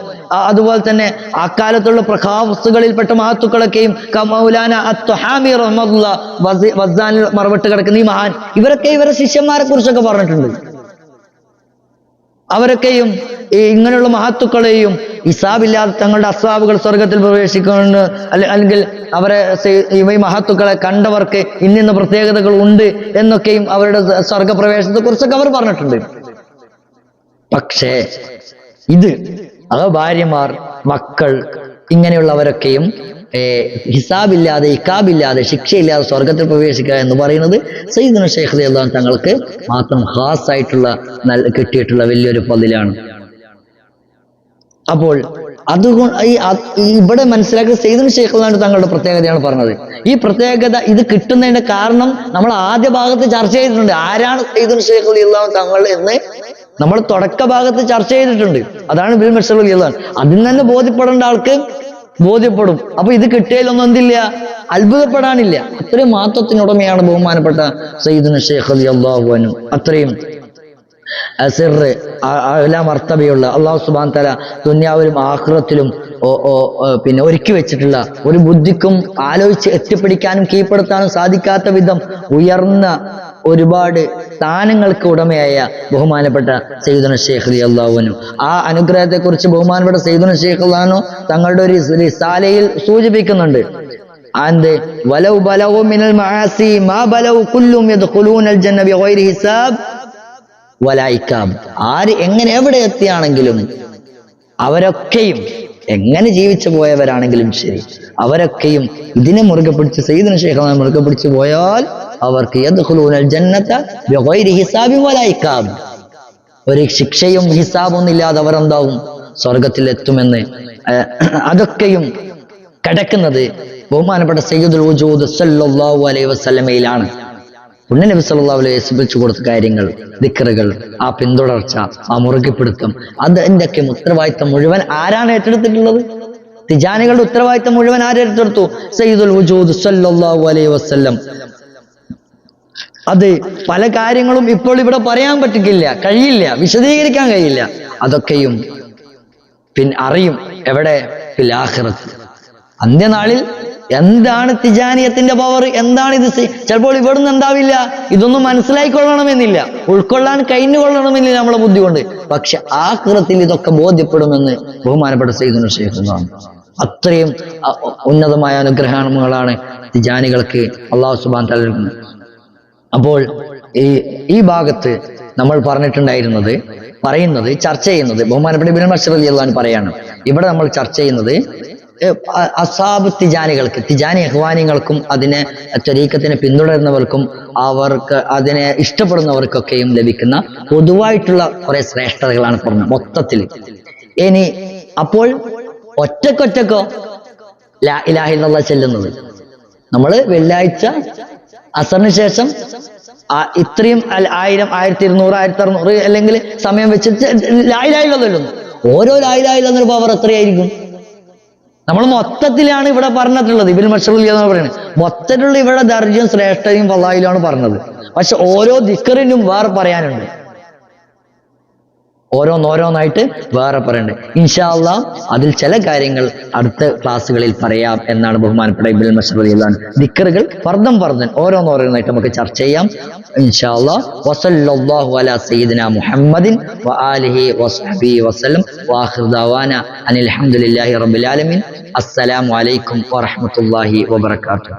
അതുപോലെ തന്നെ അക്കാലത്തുള്ള പ്രഖാവസ്തുകളിൽപ്പെട്ട മഹത്തുക്കളൊക്കെയും മൗലാന അത്ത്വഹാമി റഹ്മത്തുള്ളാഹി വസ്സാനിൽ മറവിട്ട് കിടക്കുന്ന ഈ മഹാൻ, ഇവരൊക്കെ ഇവരുടെ ശിഷ്യന്മാരെ കുറിച്ചൊക്കെ പറഞ്ഞിട്ടുണ്ട്. അവരൊക്കെയും ഇങ്ങനെയുള്ള മഹത്തുക്കളെയും ഹിസാബില്ലാതെ തങ്ങളുടെ അസ്ഹാബുകൾ സ്വർഗത്തിൽ പ്രവേശിക്കുന്നു, അല്ലെങ്കിൽ അവരെ ഈ മഹത്തുക്കളെ കണ്ടവർക്ക് ഇന്നിന്ന പ്രത്യേകതകൾ ഉണ്ട് എന്നൊക്കെയും അവരുടെ സ്വർഗപ്രവേശത്തെ കുറിച്ചൊക്കെ അവർ പറഞ്ഞിട്ടുണ്ട്. പക്ഷേ ഇത് ഭാര്യമാർ, മക്കൾ, ഇങ്ങനെയുള്ളവരൊക്കെയും ഹിസാബില്ലാതെ ഇഖാബില്ലാതെ ശിക്ഷയില്ലാതെ സ്വർഗത്തിൽ പ്രവേശിക്കുക എന്ന് പറയുന്നത് സയ്യിദുന ശൈഖുൽ റളിയല്ലാഹു അൻഹു തങ്ങൾക്ക് മാത്രം ഖാസായിട്ടുള്ള കിട്ടിയിട്ടുള്ള വലിയൊരു ഫളിലാണ്. അപ്പോൾ അതുകൊണ്ട് ഇവിടെ മനസ്സിലാക്കിയ സയ്യിദുന ശൈഖുൽ റളിയല്ലാഹു അൻഹു തങ്ങളുടെ പ്രത്യേകതയാണ് പറഞ്ഞത്. ഈ പ്രത്യേകത ഇത് കിട്ടുന്നതിന്റെ കാരണം നമ്മൾ ആദ്യ ഭാഗത്ത് ചർച്ച ചെയ്തിട്ടുണ്ട്. ആരാണ് സയ്യിദുന ശൈഖുൽ റളിയല്ലാഹു അൻഹു തങ്ങൾ എന്ന് നമ്മൾ തുടക്ക ഭാഗത്ത് ചർച്ച ചെയ്തിട്ടുണ്ട്. അതാണ് ഇബ്നുൽ മസ്ഊദ് റളിയല്ലാഹു അൻഹു. അതിൽ തന്നെ ബോധ്യപ്പെടേണ്ട ആൾക്ക് ബോധ്യപ്പെടും. അപ്പൊ ഇത് കിട്ടിയാലൊന്നും എന്തില്ല, അത്ഭുതപ്പെടാനില്ല. അത്രയും മഹത്വത്തിനുടമയാണ് ബഹുമാനപ്പെട്ട സയ്യിദുന ശൈഖ് റളിയല്ലാഹു അൻഹു. അത്രയും മർത്തബയുള്ള അല്ലാഹു സുബ്ഹാനഹു വ തആല ദുനിയാവിലും ആഖിറത്തിലും പിന്നെ ഒരുക്കി വെച്ചിട്ടുള്ള, ഒരു ബുദ്ധിക്കും ആലോചിച്ച് എത്തിപ്പിടിക്കാനും കീഴ്പ്പെടുത്താനും സാധിക്കാത്ത വിധം ഉയർന്ന ഒരുപാട് സ്ഥാനങ്ങൾക്ക് ഉടമയായ ബഹുമാനപ്പെട്ട സയ്യിദുന ശൈഖ് റളിയല്ലാഹു അൻഹു. ആ അനുഗ്രഹത്തെക്കുറിച്ച് ബഹുമാനപ്പെട്ട സയ്യിദുന ശൈഖ് റളിയല്ലാഹു അൻഹു തങ്ങളുടെ ഒരു റിസാലയിൽ സൂചിപ്പിക്കുന്നുണ്ട്. അന്ത് വലൗ ബലഗു മിനൽ മആസി മാ ബലഗു കുല്ലും യദ്ഖുലൂനൽ ജന്ന ബിഗൈരി ഹിസാബ് വലാ ഇകാബ്. ആര് എങ്ങനെ എവിടെ എത്തിയാണെങ്കിലും അവരൊക്കെയും എങ്ങനെ ജീവിച്ചു പോയവരാണെങ്കിലും ശരി, അവരൊക്കെയും ഇതിനെ മുറുകെ പിടിച്ച് സയ്യിദുന ശൈഖ് മുറുകെ പിടിച്ചു പോയാൽ അവർക്ക് യദ്ഖുലൂനൽ ജന്നത ബിഗൈരി ഹിസാബിൻ വലാ ഇകാബ്, ഒരു ശിക്ഷയും ഹിസാബൊന്നും ഇല്ലാതെ അവരെന്താവും സ്വർഗത്തിൽ എത്തുമെന്ന്. അതൊക്കെയും കിടക്കുന്നത് ബഹുമാനപ്പെട്ട സയ്യിദുൽ വജൂദ് സല്ലല്ലാഹു അലൈഹി വസല്ലമയിലാണ്. പുണ്യനബി സല്ലല്ലാഹു അലൈഹി വസല്ലം വെച്ചു കൊടുത്ത കാര്യങ്ങൾ, ദിക്റുകൾ, ആ പിന്തുടർച്ച, ആ മുറുകെപ്പിടുത്തം, അതിൻ്റെയൊക്കെ ഉത്തരവാദിത്തം മുഴുവൻ ആരാണ് ഏറ്റെടുത്തിട്ടുള്ളത്? തിജാനികളുടെ ഉത്തരവാദിത്തം മുഴുവൻ ആരെടുത്തെടുത്തു? സയ്യിദുൽ വജൂദ് സല്ലല്ലാഹു അലൈഹി വസല്ലം. അത് പല കാര്യങ്ങളും ഇപ്പോൾ ഇവിടെ പറയാൻ കഴിയില്ല, വിശദീകരിക്കാൻ കഴിയില്ല. അതൊക്കെയും അറിയും എവിടെ? ഫിൽ ആഖിറത്ത്, അന്ത്യനാളിൽ. എന്താണ് തിജാനിയത്തിന്റെ പവർ, എന്താണ് ഇത്? ചിലപ്പോൾ ഇവിടുന്ന് ഉണ്ടാവില്ല, ഇതൊന്നും മനസ്സിലായിക്കൊള്ളണമെന്നില്ല, ഉൾക്കൊള്ളാൻ കഴിഞ്ഞുകൊള്ളണമെന്നില്ല നമ്മളെ ബുദ്ധി കൊണ്ട്. പക്ഷെ ആഖിറത്തിൽ ഇതൊക്കെ ബോധ്യപ്പെടുമെന്ന് ബഹുമാനപ്പെട്ട സയ്യിദുന ശൈഖ് ആണ്. അത്രയും ഉന്നതമായ അനുഗ്രഹങ്ങളാണ് തിജാനികൾക്ക് അല്ലാഹു സുബ്ഹാനഹു വ തആല നൽകുന്നത്. അപ്പോൾ ഈ ഭാഗത്ത് നമ്മൾ ചർച്ച ചെയ്യുന്നത് ബഹുമാനപ്പെട്ട ഇബ്നുൽ മശ്അരി റളിയല്ലാഹു അൻഹു പറയാണ്. ഇവിടെ നമ്മൾ ചർച്ച ചെയ്യുന്നത് അസ്ഹാബ് തിജാനികൾക്ക്, തിജാനി ഇഖ്വാനികൾക്കും അതിനെ ത്വരീഖത്തിനെ പിന്തുടരുന്നവർക്കും അവർക്ക് അതിനെ ഇഷ്ടപ്പെടുന്നവർക്കൊക്കെയും ലഭിക്കുന്ന പൊതുവായിട്ടുള്ള കുറെ ശ്രേഷ്ഠതകളാണ് പറഞ്ഞത് മൊത്തത്തിൽ. ഇനി അപ്പോൾ ഒറ്റക്കൊറ്റക്കോ ലാ ഇലാഹ ഇല്ലല്ലാഹ് ചെല്ലുന്നത്, നമ്മൾ വെള്ളിയാഴ്ച അസറിന് ശേഷം ഇത്രയും 1000, 1200, 1600 അല്ലെങ്കിൽ സമയം വെച്ചിട്ട് ലാ ഇലാഹ ഇല്ലല്ലാഹ് ചൊല്ലുന്നു. ഓരോ ലാ ഇലാഹ ഇല്ലല്ലാഹ് പവർ എത്രയായിരിക്കും? നമ്മൾ മൊത്തത്തിലാണ് ഇവിടെ പറഞ്ഞിട്ടുള്ളത്. ഇബ്നുൽ മശ്അരി എന്ന് പറയുന്നത് മൊത്തത്തിലുള്ള ഇവിടെ ദർജയും ശ്രേഷ്ഠതയും ഫളായിലാണ് പറഞ്ഞത്. പക്ഷെ ഓരോ ദിക്റിനും വേറെ പറയാനുണ്ട്, ഓരോന്നായിട്ട് വേറെ പറയണ്ടേ. ഇൻഷാ അല്ലാഹ് അതിൽ ചില കാര്യങ്ങൾ അടുത്ത ക്ലാസ്സുകളിൽ പറയാം എന്നാണ് ബഹുമാനപ്പെട്ട ഇബ്നുൽ മശ്അരി റളിയല്ലാഹു അൻഹു. ദിക്റുകൾ ഫർദൻ ഓരോന്നായിട്ട് നമുക്ക് ചർച്ച ചെയ്യാം ഇൻഷാ അല്ലാഹ്. വസല്ലല്ലാഹു അലാ സയ്യിദിനാ മുഹമ്മദിൻ വആലിഹി വസ്ഹബിഹി വസല്ലം വആഖിറു ദഅവാന അനിൽ ഹംദുലില്ലാഹി റബ്ബിൽ ആലമീൻ. അസ്സലാമു അലൈക്കും വറഹ്മത്തുള്ളാഹി വബറകാതുഹു.